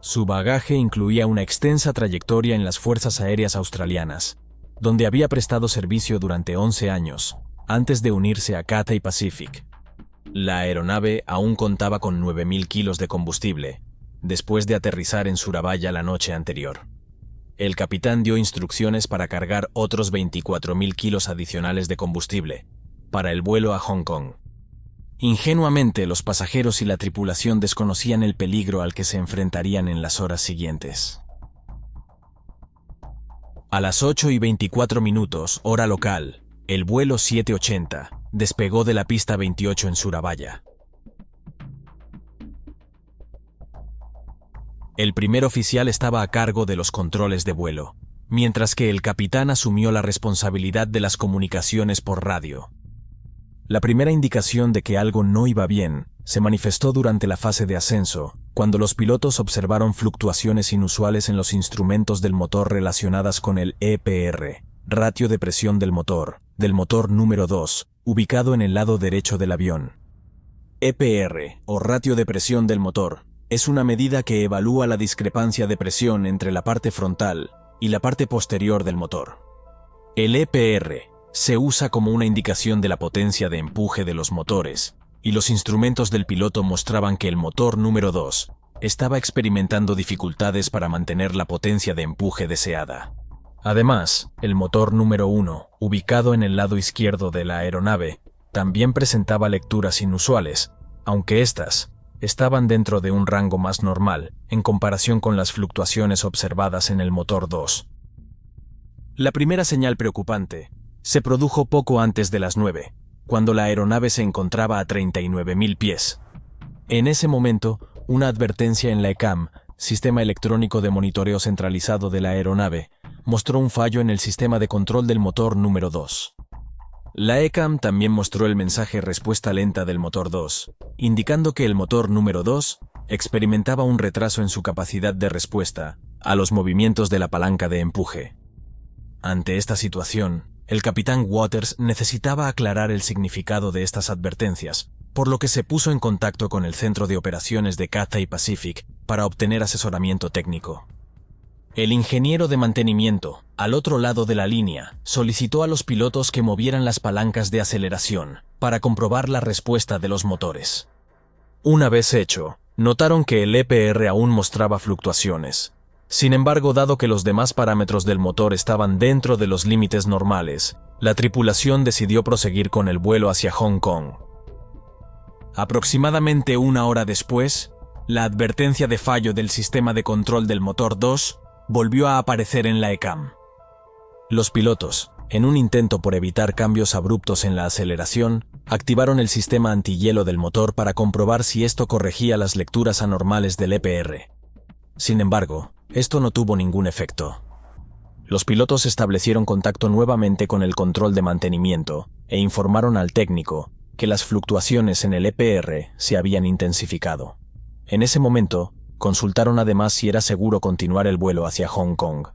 Su bagaje incluía una extensa trayectoria en las Fuerzas Aéreas Australianas, donde había prestado servicio durante 11 años, antes de unirse a Cathay Pacific. La aeronave aún contaba con 9.000 kilos de combustible, después de aterrizar en Surabaya la noche anterior. El capitán dio instrucciones para cargar otros 24.000 kilos adicionales de combustible, para el vuelo a Hong Kong. Ingenuamente, los pasajeros y la tripulación desconocían el peligro al que se enfrentarían en las horas siguientes. A las 8:24, hora local, el vuelo 780 despegó de la pista 28 en Surabaya. El primer oficial estaba a cargo de los controles de vuelo, mientras que el capitán asumió la responsabilidad de las comunicaciones por radio. La primera indicación de que algo no iba bien se manifestó durante la fase de ascenso, cuando los pilotos observaron fluctuaciones inusuales en los instrumentos del motor relacionadas con el EPR, ratio de presión del motor número 2, ubicado en el lado derecho del avión. EPR, o ratio de presión del motor, es una medida que evalúa la discrepancia de presión entre la parte frontal y la parte posterior del motor. El EPR se usa como una indicación de la potencia de empuje de los motores, y los instrumentos del piloto mostraban que el motor número 2 estaba experimentando dificultades para mantener la potencia de empuje deseada. Además, el motor número 1, ubicado en el lado izquierdo de la aeronave, también presentaba lecturas inusuales, aunque éstas estaban dentro de un rango más normal en comparación con las fluctuaciones observadas en el motor 2. La primera señal preocupante se produjo poco antes de las 9, cuando la aeronave se encontraba a 39.000 pies. En ese momento, una advertencia en la ECAM, Sistema Electrónico de Monitoreo Centralizado de la aeronave, mostró un fallo en el sistema de control del motor número 2. La ECAM también mostró el mensaje respuesta lenta del motor 2, indicando que el motor número 2 experimentaba un retraso en su capacidad de respuesta a los movimientos de la palanca de empuje. Ante esta situación, el capitán Waters necesitaba aclarar el significado de estas advertencias, por lo que se puso en contacto con el centro de operaciones de Cathay Pacific para obtener asesoramiento técnico. El ingeniero de mantenimiento, al otro lado de la línea, solicitó a los pilotos que movieran las palancas de aceleración para comprobar la respuesta de los motores. Una vez hecho, notaron que el EPR aún mostraba fluctuaciones. Sin embargo, dado que los demás parámetros del motor estaban dentro de los límites normales, la tripulación decidió proseguir con el vuelo hacia Hong Kong. Aproximadamente una hora después, la advertencia de fallo del sistema de control del motor 2 volvió a aparecer en la ECAM. Los pilotos, en un intento por evitar cambios abruptos en la aceleración, activaron el sistema antihielo del motor para comprobar si esto corregía las lecturas anormales del EPR. Sin embargo, esto no tuvo ningún efecto. Los pilotos establecieron contacto nuevamente con el control de mantenimiento e informaron al técnico que las fluctuaciones en el EPR se habían intensificado. En ese momento, consultaron además si era seguro continuar el vuelo hacia Hong Kong.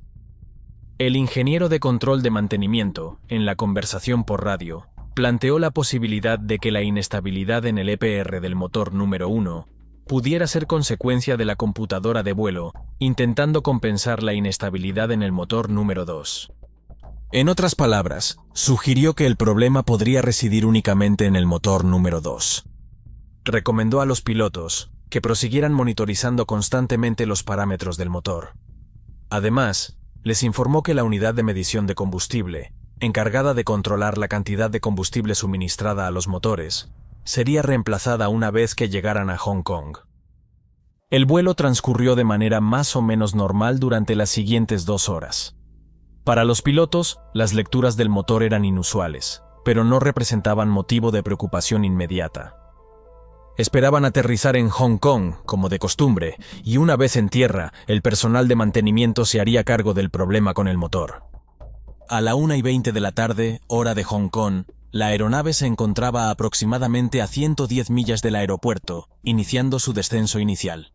El ingeniero de control de mantenimiento, en la conversación por radio, planteó la posibilidad de que la inestabilidad en el EPR del motor número 1 pudiera ser consecuencia de la computadora de vuelo, intentando compensar la inestabilidad en el motor número 2. En otras palabras, sugirió que el problema podría residir únicamente en el motor número 2. Recomendó a los pilotos que prosiguieran monitorizando constantemente los parámetros del motor. Además, les informó que la unidad de medición de combustible, encargada de controlar la cantidad de combustible suministrada a los motores, sería reemplazada una vez que llegaran a Hong Kong. El vuelo transcurrió de manera más o menos normal durante las siguientes 2 horas. Para los pilotos, las lecturas del motor eran inusuales, pero no representaban motivo de preocupación inmediata. Esperaban aterrizar en Hong Kong, como de costumbre, y una vez en tierra, el personal de mantenimiento se haría cargo del problema con el motor. A la 1:20 de la tarde, hora de Hong Kong, la aeronave se encontraba aproximadamente a 110 millas del aeropuerto, iniciando su descenso inicial.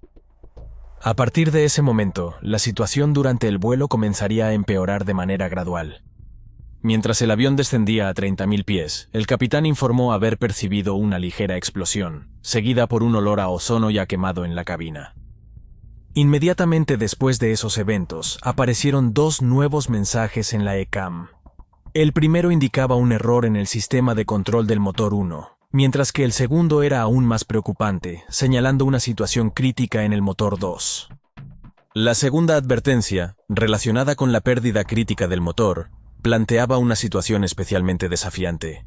A partir de ese momento, la situación durante el vuelo comenzaría a empeorar de manera gradual. Mientras el avión descendía a 30.000 pies, el capitán informó haber percibido una ligera explosión, seguida por un olor a ozono ya quemado en la cabina. Inmediatamente después de esos eventos, aparecieron 2 nuevos mensajes en la ECAM. El primero indicaba un error en el sistema de control del motor 1, mientras que el segundo era aún más preocupante, señalando una situación crítica en el motor 2. La segunda advertencia, relacionada con la pérdida crítica del motor, planteaba una situación especialmente desafiante.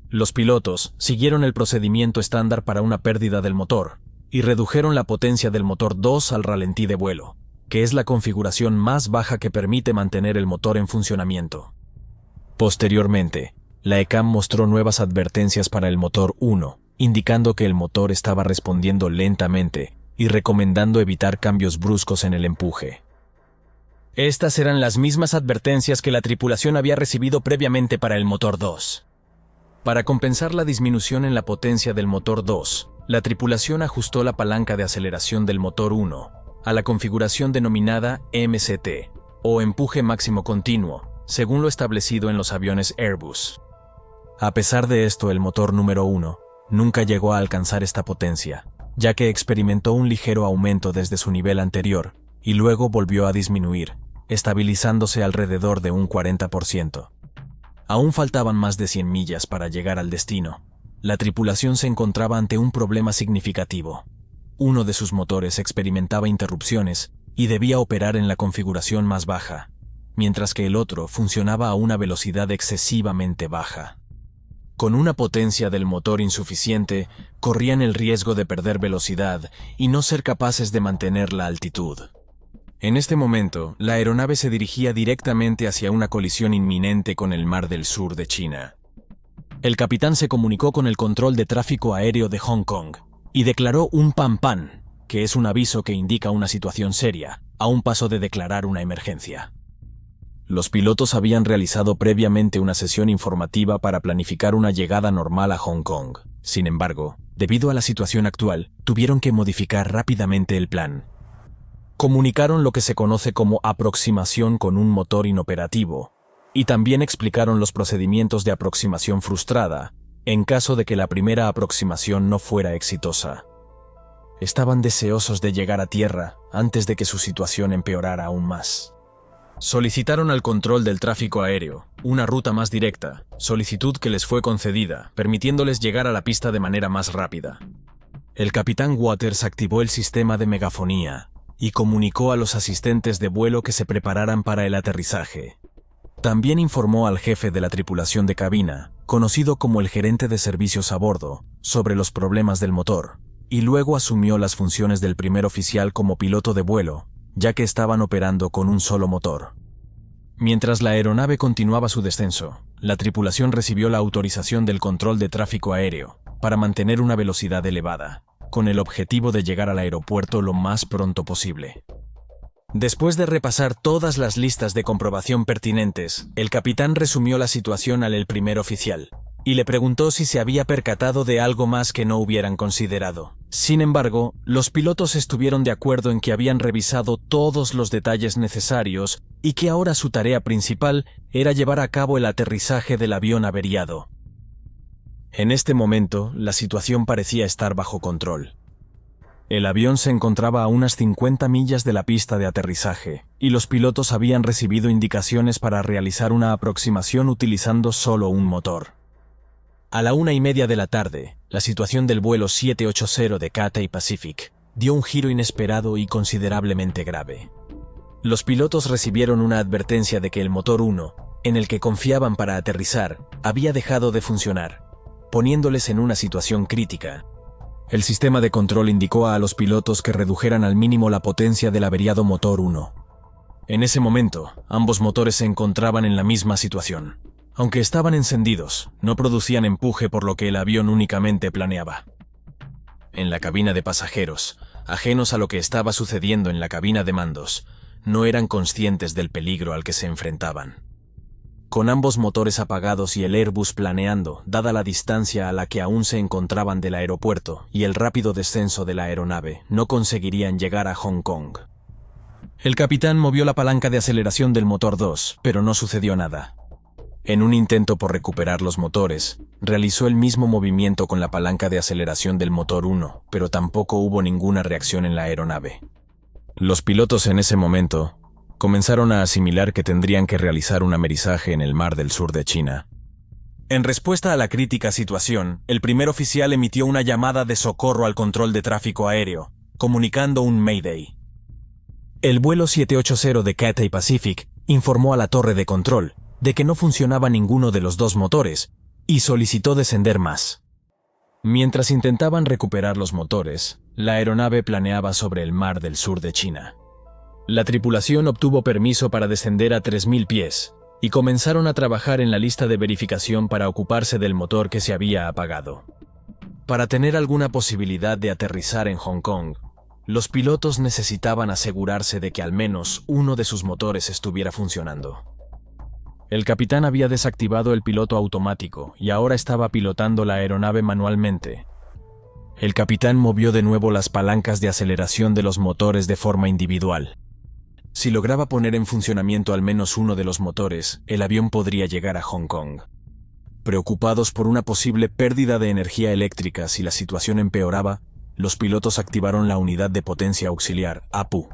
Los pilotos siguieron el procedimiento estándar para una pérdida del motor y redujeron la potencia del motor 2 al ralentí de vuelo, que es la configuración más baja que permite mantener el motor en funcionamiento. Posteriormente, la ECAM mostró nuevas advertencias para el motor 1, indicando que el motor estaba respondiendo lentamente y recomendando evitar cambios bruscos en el empuje. Estas eran las mismas advertencias que la tripulación había recibido previamente para el motor 2. Para compensar la disminución en la potencia del motor 2, la tripulación ajustó la palanca de aceleración del motor 1 a la configuración denominada MCT, o empuje máximo continuo, según lo establecido en los aviones Airbus. A pesar de esto, el motor número 1 nunca llegó a alcanzar esta potencia, ya que experimentó un ligero aumento desde su nivel anterior y luego volvió a disminuir, estabilizándose alrededor de un 40%. Aún faltaban más de 100 millas para llegar al destino. La tripulación se encontraba ante un problema significativo. Uno de sus motores experimentaba interrupciones y debía operar en la configuración más baja, mientras que el otro funcionaba a una velocidad excesivamente baja. Con una potencia del motor insuficiente, corrían el riesgo de perder velocidad y no ser capaces de mantener la altitud. En este momento, la aeronave se dirigía directamente hacia una colisión inminente con el Mar del Sur de China. El capitán se comunicó con el control de tráfico aéreo de Hong Kong y declaró un PAN-PAN, que es un aviso que indica una situación seria, a un paso de declarar una emergencia. Los pilotos habían realizado previamente una sesión informativa para planificar una llegada normal a Hong Kong. Sin embargo, debido a la situación actual, tuvieron que modificar rápidamente el plan. Comunicaron lo que se conoce como aproximación con un motor inoperativo, y también explicaron los procedimientos de aproximación frustrada, en caso de que la primera aproximación no fuera exitosa. Estaban deseosos de llegar a tierra antes de que su situación empeorara aún más. Solicitaron al control del tráfico aéreo una ruta más directa, solicitud que les fue concedida, permitiéndoles llegar a la pista de manera más rápida. El capitán Waters activó el sistema de megafonía y comunicó a los asistentes de vuelo que se prepararan para el aterrizaje. También informó al jefe de la tripulación de cabina, conocido como el gerente de servicios a bordo, sobre los problemas del motor, y luego asumió las funciones del primer oficial como piloto de vuelo, ya que estaban operando con un solo motor. Mientras la aeronave continuaba su descenso, la tripulación recibió la autorización del control de tráfico aéreo para mantener una velocidad elevada, con el objetivo de llegar al aeropuerto lo más pronto posible. Después de repasar todas las listas de comprobación pertinentes, el capitán resumió la situación al primer oficial y le preguntó si se había percatado de algo más que no hubieran considerado. Sin embargo, los pilotos estuvieron de acuerdo en que habían revisado todos los detalles necesarios y que ahora su tarea principal era llevar a cabo el aterrizaje del avión averiado. En este momento, la situación parecía estar bajo control. El avión se encontraba a unas 50 millas de la pista de aterrizaje, y los pilotos habían recibido indicaciones para realizar una aproximación utilizando solo un motor. A la 1:30 de la tarde, la situación del vuelo 780 de Cathay Pacific dio un giro inesperado y considerablemente grave. Los pilotos recibieron una advertencia de que el motor 1, en el que confiaban para aterrizar, había dejado de funcionar, poniéndoles en una situación crítica. El sistema de control indicó a los pilotos que redujeran al mínimo la potencia del averiado motor 1. En ese momento, ambos motores se encontraban en la misma situación. Aunque estaban encendidos, no producían empuje, por lo que el avión únicamente planeaba. En la cabina de pasajeros, ajenos a lo que estaba sucediendo en la cabina de mandos, no eran conscientes del peligro al que se enfrentaban. Con ambos motores apagados y el Airbus planeando, dada la distancia a la que aún se encontraban del aeropuerto y el rápido descenso de la aeronave, no conseguirían llegar a Hong Kong. El capitán movió la palanca de aceleración del motor 2, pero no sucedió nada. En un intento por recuperar los motores, realizó el mismo movimiento con la palanca de aceleración del motor 1, pero tampoco hubo ninguna reacción en la aeronave. Los pilotos en ese momento comenzaron a asimilar que tendrían que realizar un amerizaje en el mar del sur de China. En respuesta a la crítica situación, el primer oficial emitió una llamada de socorro al control de tráfico aéreo, comunicando un Mayday. El vuelo 780 de Cathay Pacific informó a la torre de control de que no funcionaba ninguno de los dos motores y solicitó descender más. Mientras intentaban recuperar los motores, la aeronave planeaba sobre el mar del sur de China. La tripulación obtuvo permiso para descender a 3.000 pies y comenzaron a trabajar en la lista de verificación para ocuparse del motor que se había apagado. Para tener alguna posibilidad de aterrizar en Hong Kong, los pilotos necesitaban asegurarse de que al menos uno de sus motores estuviera funcionando. El capitán había desactivado el piloto automático y ahora estaba pilotando la aeronave manualmente. El capitán movió de nuevo las palancas de aceleración de los motores de forma individual. Si lograba poner en funcionamiento al menos uno de los motores, el avión podría llegar a Hong Kong. Preocupados por una posible pérdida de energía eléctrica si la situación empeoraba, los pilotos activaron la unidad de potencia auxiliar, APU.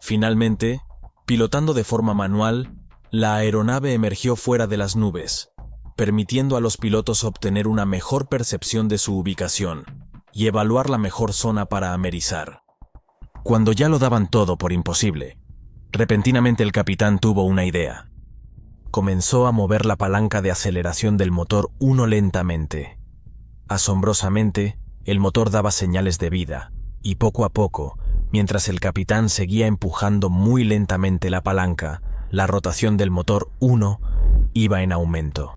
Finalmente, pilotando de forma manual, la aeronave emergió fuera de las nubes, permitiendo a los pilotos obtener una mejor percepción de su ubicación y evaluar la mejor zona para amerizar. Cuando ya lo daban todo por imposible, repentinamente el capitán tuvo una idea. Comenzó a mover la palanca de aceleración del motor 1 lentamente. Asombrosamente, el motor daba señales de vida, y poco a poco, mientras el capitán seguía empujando muy lentamente la palanca, la rotación del motor 1 iba en aumento.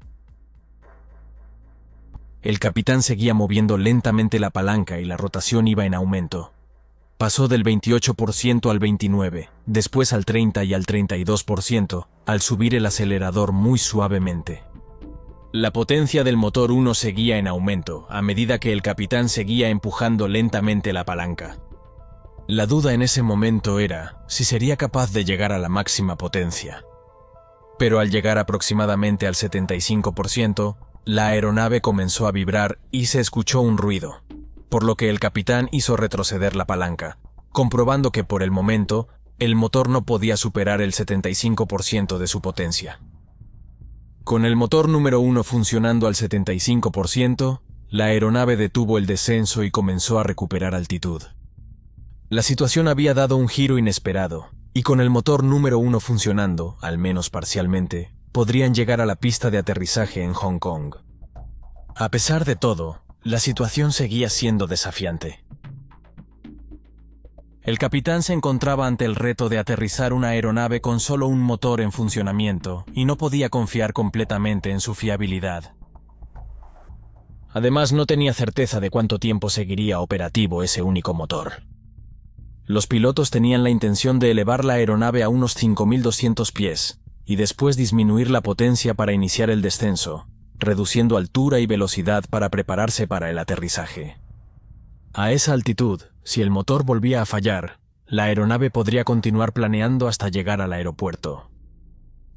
El capitán seguía moviendo lentamente la palanca y la rotación iba en aumento. Pasó del 28% al 29%, después al 30% y al 32%, al subir el acelerador muy suavemente. La potencia del motor 1 seguía en aumento, a medida que el capitán seguía empujando lentamente la palanca. La duda en ese momento era si sería capaz de llegar a la máxima potencia. Pero al llegar aproximadamente al 75%, la aeronave comenzó a vibrar y se escuchó un ruido, por lo que el capitán hizo retroceder la palanca, comprobando que por el momento el motor no podía superar el 75% de su potencia. Con el motor número 1 funcionando al 75%, la aeronave detuvo el descenso y comenzó a recuperar altitud. La situación había dado un giro inesperado, y con el motor número 1 funcionando, al menos parcialmente, podrían llegar a la pista de aterrizaje en Hong Kong. A pesar de todo, la situación seguía siendo desafiante. El capitán se encontraba ante el reto de aterrizar una aeronave con solo un motor en funcionamiento y no podía confiar completamente en su fiabilidad. Además, no tenía certeza de cuánto tiempo seguiría operativo ese único motor. Los pilotos tenían la intención de elevar la aeronave a unos 5.200 pies y después disminuir la potencia para iniciar el descenso, reduciendo altura y velocidad para prepararse para el aterrizaje. A esa altitud, si el motor volvía a fallar, la aeronave podría continuar planeando hasta llegar al aeropuerto.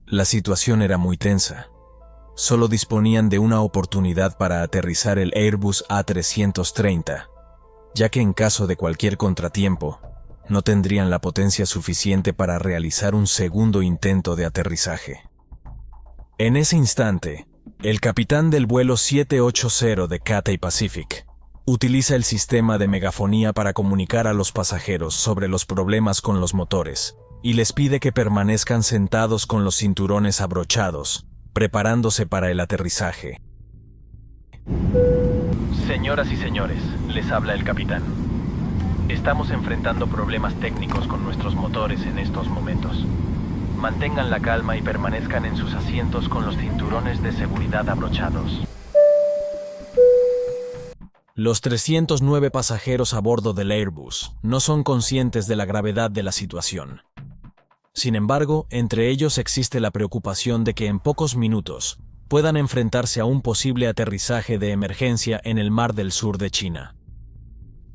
La situación era muy tensa. Solo disponían de una oportunidad para aterrizar el Airbus A330, ya que en caso de cualquier contratiempo, no tendrían la potencia suficiente para realizar un segundo intento de aterrizaje. En ese instante, el capitán del vuelo 780 de Cathay Pacific utiliza el sistema de megafonía para comunicar a los pasajeros sobre los problemas con los motores y les pide que permanezcan sentados con los cinturones abrochados, preparándose para el aterrizaje. Señoras y señores, les habla el capitán. Estamos enfrentando problemas técnicos con nuestros motores en estos momentos. Mantengan la calma y permanezcan en sus asientos con los cinturones de seguridad abrochados. Los 309 pasajeros a bordo del Airbus no son conscientes de la gravedad de la situación. Sin embargo, entre ellos existe la preocupación de que en pocos minutos puedan enfrentarse a un posible aterrizaje de emergencia en el mar del sur de China.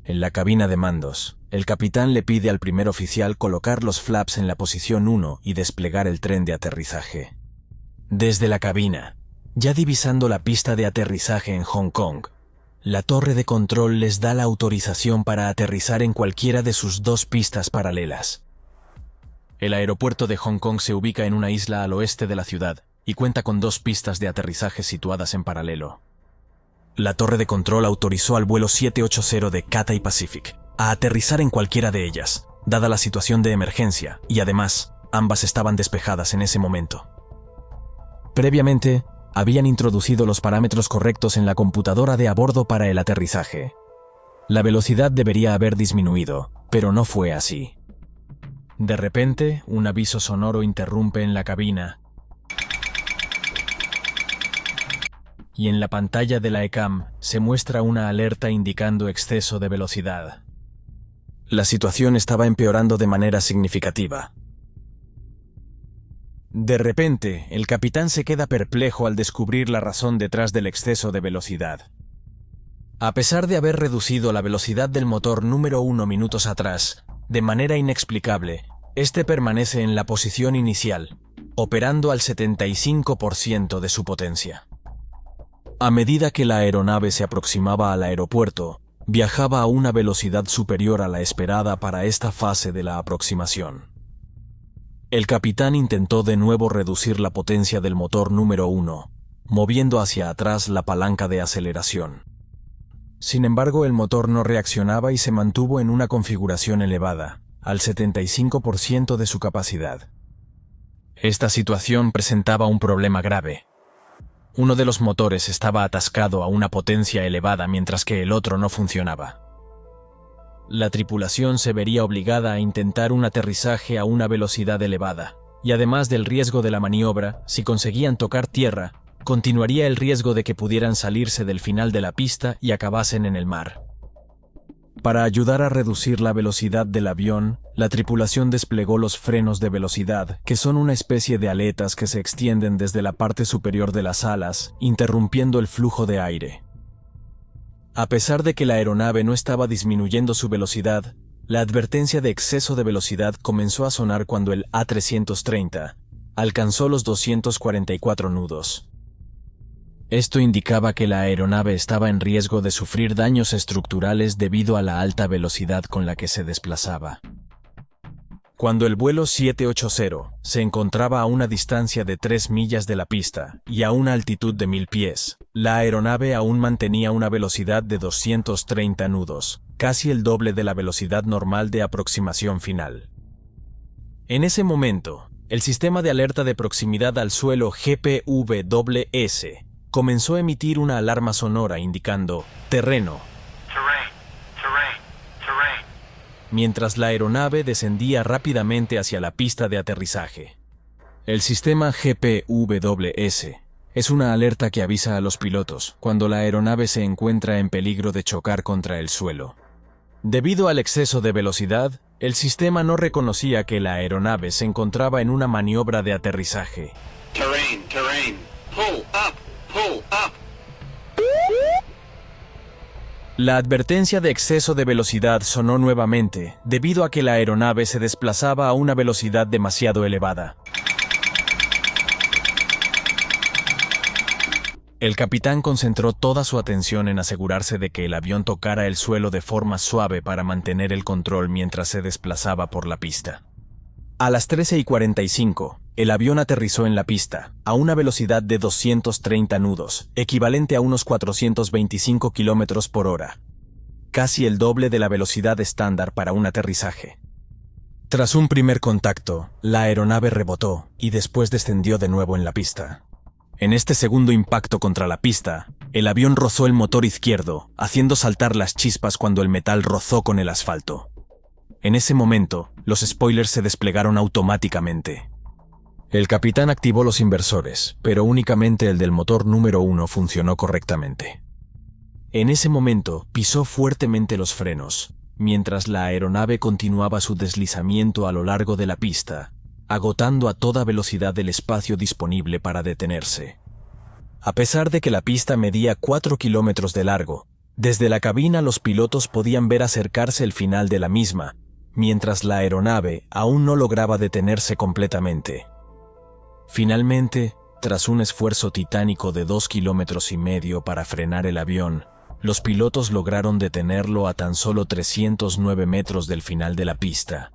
En la cabina de mandos, el capitán le pide al primer oficial colocar los flaps en la posición 1 y desplegar el tren de aterrizaje. Desde la cabina, ya divisando la pista de aterrizaje en Hong Kong, la torre de control les da la autorización para aterrizar en cualquiera de sus dos pistas paralelas. El aeropuerto de Hong Kong se ubica en una isla al oeste de la ciudad y cuenta con dos pistas de aterrizaje situadas en paralelo. La torre de control autorizó al vuelo 780 de Cathay Pacific a aterrizar en cualquiera de ellas, dada la situación de emergencia, y además, ambas estaban despejadas en ese momento. Previamente, habían introducido los parámetros correctos en la computadora de a bordo para el aterrizaje. La velocidad debería haber disminuido, pero no fue así. De repente, un aviso sonoro interrumpe en la cabina, y en la pantalla de la ECAM se muestra una alerta indicando exceso de velocidad. La situación estaba empeorando de manera significativa. De repente, el capitán se queda perplejo al descubrir la razón detrás del exceso de velocidad. A pesar de haber reducido la velocidad del motor número 1 minutos atrás, de manera inexplicable, este permanece en la posición inicial, operando al 75% de su potencia. A medida que la aeronave se aproximaba al aeropuerto, viajaba a una velocidad superior a la esperada para esta fase de la aproximación. El capitán intentó de nuevo reducir la potencia del motor número 1, moviendo hacia atrás la palanca de aceleración. Sin embargo, el motor no reaccionaba y se mantuvo en una configuración elevada, al 75% de su capacidad. Esta situación presentaba un problema grave. Uno de los motores estaba atascado a una potencia elevada mientras que el otro no funcionaba. La tripulación se vería obligada a intentar un aterrizaje a una velocidad elevada, y además del riesgo de la maniobra, si conseguían tocar tierra, continuaría el riesgo de que pudieran salirse del final de la pista y acabasen en el mar. Para ayudar a reducir la velocidad del avión, la tripulación desplegó los frenos de velocidad, que son una especie de aletas que se extienden desde la parte superior de las alas, interrumpiendo el flujo de aire. A pesar de que la aeronave no estaba disminuyendo su velocidad, la advertencia de exceso de velocidad comenzó a sonar cuando el A330 alcanzó los 244 nudos. Esto indicaba que la aeronave estaba en riesgo de sufrir daños estructurales debido a la alta velocidad con la que se desplazaba. Cuando el vuelo 780 se encontraba a una distancia de 3 millas de la pista y a una altitud de 1000 pies, la aeronave aún mantenía una velocidad de 230 nudos, casi el doble de la velocidad normal de aproximación final. En ese momento, el sistema de alerta de proximidad al suelo GPWS comenzó a emitir una alarma sonora indicando terreno, mientras la aeronave descendía rápidamente hacia la pista de aterrizaje. El sistema GPWS es una alerta que avisa a los pilotos cuando la aeronave se encuentra en peligro de chocar contra el suelo. Debido al exceso de velocidad, el sistema no reconocía que la aeronave se encontraba en una maniobra de aterrizaje. Terrain, terrain. Pull up, pull up. La advertencia de exceso de velocidad sonó nuevamente, debido a que la aeronave se desplazaba a una velocidad demasiado elevada. El capitán concentró toda su atención en asegurarse de que el avión tocara el suelo de forma suave para mantener el control mientras se desplazaba por la pista. A las 13:45, el avión aterrizó en la pista, a una velocidad de 230 nudos, equivalente a unos 425 km por hora. Casi el doble de la velocidad estándar para un aterrizaje. Tras un primer contacto, la aeronave rebotó y después descendió de nuevo en la pista. En este segundo impacto contra la pista, el avión rozó el motor izquierdo, haciendo saltar las chispas cuando el metal rozó con el asfalto. En ese momento, los spoilers se desplegaron automáticamente. El capitán activó los inversores, pero únicamente el del motor número 1 funcionó correctamente. En ese momento, pisó fuertemente los frenos, mientras la aeronave continuaba su deslizamiento a lo largo de la pista, agotando a toda velocidad el espacio disponible para detenerse. A pesar de que la pista medía 4 kilómetros de largo, desde la cabina los pilotos podían ver acercarse el final de la misma, mientras la aeronave aún no lograba detenerse completamente. Finalmente, tras un esfuerzo titánico de 2,5 kilómetros para frenar el avión, los pilotos lograron detenerlo a tan solo 309 metros del final de la pista.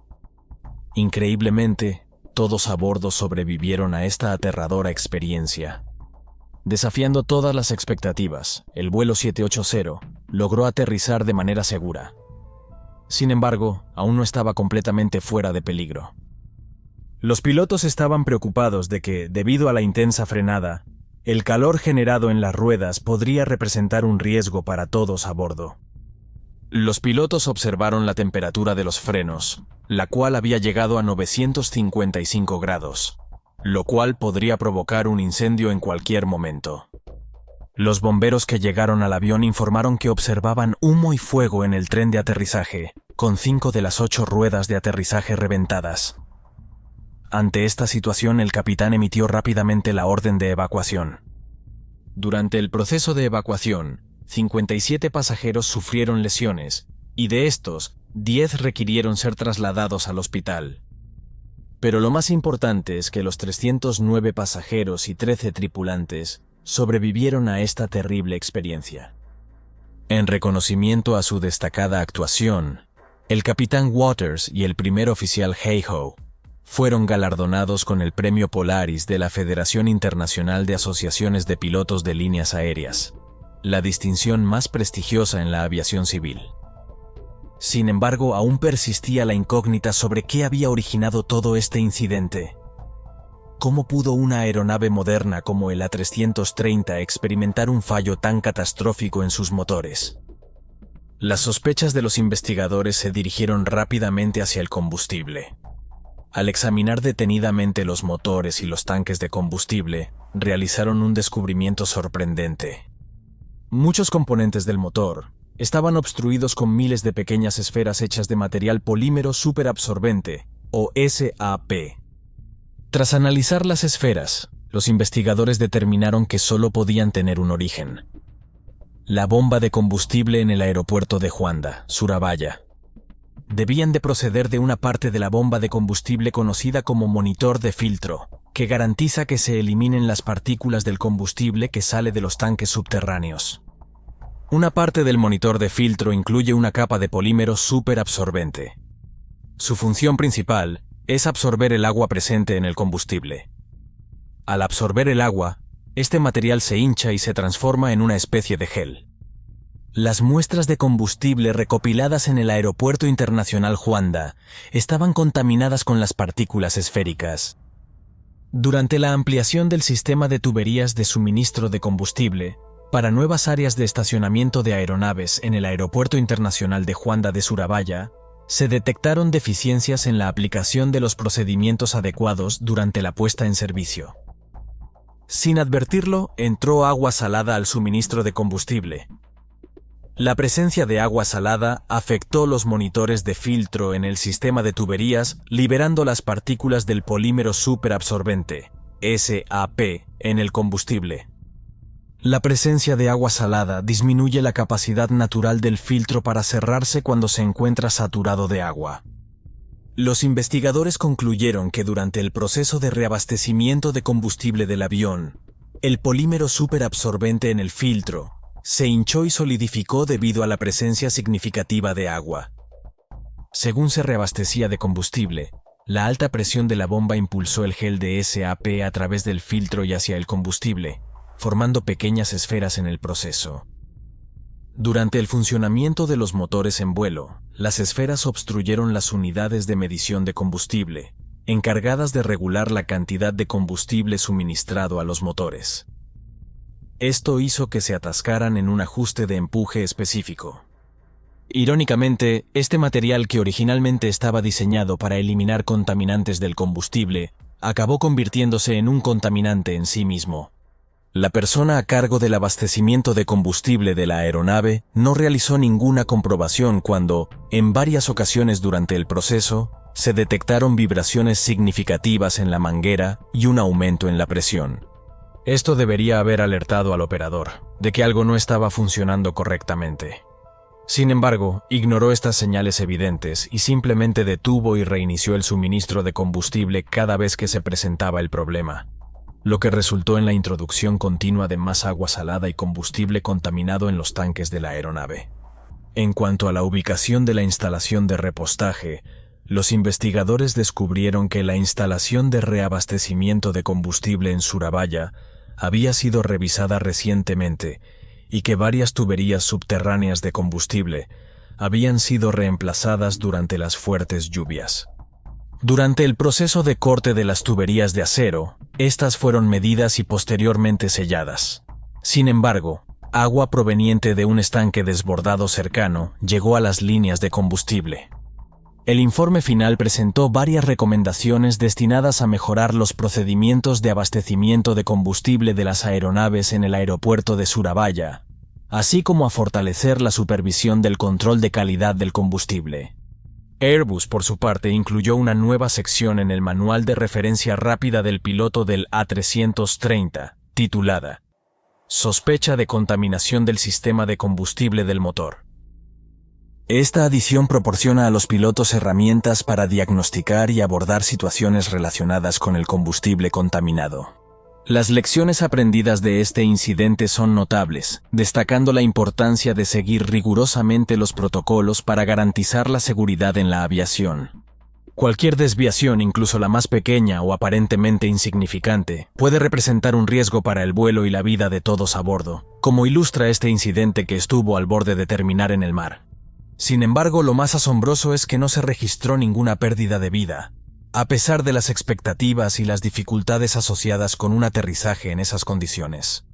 Increíblemente, todos a bordo sobrevivieron a esta aterradora experiencia. Desafiando todas las expectativas, el vuelo 780 logró aterrizar de manera segura. Sin embargo, aún no estaba completamente fuera de peligro. Los pilotos estaban preocupados de que, debido a la intensa frenada, el calor generado en las ruedas podría representar un riesgo para todos a bordo. Los pilotos observaron la temperatura de los frenos, la cual había llegado a 955 grados, lo cual podría provocar un incendio en cualquier momento. Los bomberos que llegaron al avión informaron que observaban humo y fuego en el tren de aterrizaje, con 5 de las 8 ruedas de aterrizaje reventadas. Ante esta situación, el capitán emitió rápidamente la orden de evacuación. Durante el proceso de evacuación, 57 pasajeros sufrieron lesiones, y de estos, 10 requirieron ser trasladados al hospital. Pero lo más importante es que los 309 pasajeros y 13 tripulantes sobrevivieron a esta terrible experiencia. En reconocimiento a su destacada actuación, el capitán Waters y el primer oficial Heiho fueron galardonados con el Premio Polaris de la Federación Internacional de Asociaciones de Pilotos de Líneas Aéreas, la distinción más prestigiosa en la aviación civil. Sin embargo, aún persistía la incógnita sobre qué había originado todo este incidente. ¿Cómo pudo una aeronave moderna como el A330 experimentar un fallo tan catastrófico en sus motores? Las sospechas de los investigadores se dirigieron rápidamente hacia el combustible. Al examinar detenidamente los motores y los tanques de combustible, realizaron un descubrimiento sorprendente. Muchos componentes del motor estaban obstruidos con miles de pequeñas esferas hechas de material polímero superabsorbente, o SAP. Tras analizar las esferas, los investigadores determinaron que solo podían tener un origen: la bomba de combustible en el aeropuerto de Juanda, Surabaya. Debían de proceder de una parte de la bomba de combustible conocida como monitor de filtro, que garantiza que se eliminen las partículas del combustible que sale de los tanques subterráneos. Una parte del monitor de filtro incluye una capa de polímero superabsorbente. Su función principal es absorber el agua presente en el combustible. Al absorber el agua, este material se hincha y se transforma en una especie de gel. Las muestras de combustible recopiladas en el Aeropuerto Internacional Juanda estaban contaminadas con las partículas esféricas. Durante la ampliación del sistema de tuberías de suministro de combustible para nuevas áreas de estacionamiento de aeronaves en el Aeropuerto Internacional de Juanda de Surabaya, se detectaron deficiencias en la aplicación de los procedimientos adecuados durante la puesta en servicio. Sin advertirlo, entró agua salada al suministro de combustible. La presencia de agua salada afectó los monitores de filtro en el sistema de tuberías, liberando las partículas del polímero superabsorbente, SAP, en el combustible. La presencia de agua salada disminuye la capacidad natural del filtro para cerrarse cuando se encuentra saturado de agua. Los investigadores concluyeron que durante el proceso de reabastecimiento de combustible del avión, el polímero superabsorbente en el filtro se hinchó y solidificó debido a la presencia significativa de agua. Según se reabastecía de combustible, la alta presión de la bomba impulsó el gel de SAP a través del filtro y hacia el combustible, formando pequeñas esferas en el proceso. Durante el funcionamiento de los motores en vuelo, las esferas obstruyeron las unidades de medición de combustible, encargadas de regular la cantidad de combustible suministrado a los motores. Esto hizo que se atascaran en un ajuste de empuje específico. Irónicamente, este material que originalmente estaba diseñado para eliminar contaminantes del combustible, acabó convirtiéndose en un contaminante en sí mismo. La persona a cargo del abastecimiento de combustible de la aeronave no realizó ninguna comprobación cuando, en varias ocasiones durante el proceso, se detectaron vibraciones significativas en la manguera y un aumento en la presión. Esto debería haber alertado al operador de que algo no estaba funcionando correctamente. Sin embargo, ignoró estas señales evidentes y simplemente detuvo y reinició el suministro de combustible cada vez que se presentaba el problema, lo que resultó en la introducción continua de más agua salada y combustible contaminado en los tanques de la aeronave. En cuanto a la ubicación de la instalación de repostaje, los investigadores descubrieron que la instalación de reabastecimiento de combustible en Surabaya había sido revisada recientemente y que varias tuberías subterráneas de combustible habían sido reemplazadas durante las fuertes lluvias. Durante el proceso de corte de las tuberías de acero, estas fueron medidas y posteriormente selladas. Sin embargo, agua proveniente de un estanque desbordado cercano llegó a las líneas de combustible. El informe final presentó varias recomendaciones destinadas a mejorar los procedimientos de abastecimiento de combustible de las aeronaves en el aeropuerto de Surabaya, así como a fortalecer la supervisión del control de calidad del combustible. Airbus, por su parte, incluyó una nueva sección en el manual de referencia rápida del piloto del A330, titulada Sospecha de contaminación del sistema de combustible del motor. Esta adición proporciona a los pilotos herramientas para diagnosticar y abordar situaciones relacionadas con el combustible contaminado. Las lecciones aprendidas de este incidente son notables, destacando la importancia de seguir rigurosamente los protocolos para garantizar la seguridad en la aviación. Cualquier desviación, incluso la más pequeña o aparentemente insignificante, puede representar un riesgo para el vuelo y la vida de todos a bordo, como ilustra este incidente que estuvo al borde de terminar en el mar. Sin embargo, lo más asombroso es que no se registró ninguna pérdida de vida, a pesar de las expectativas y las dificultades asociadas con un aterrizaje en esas condiciones.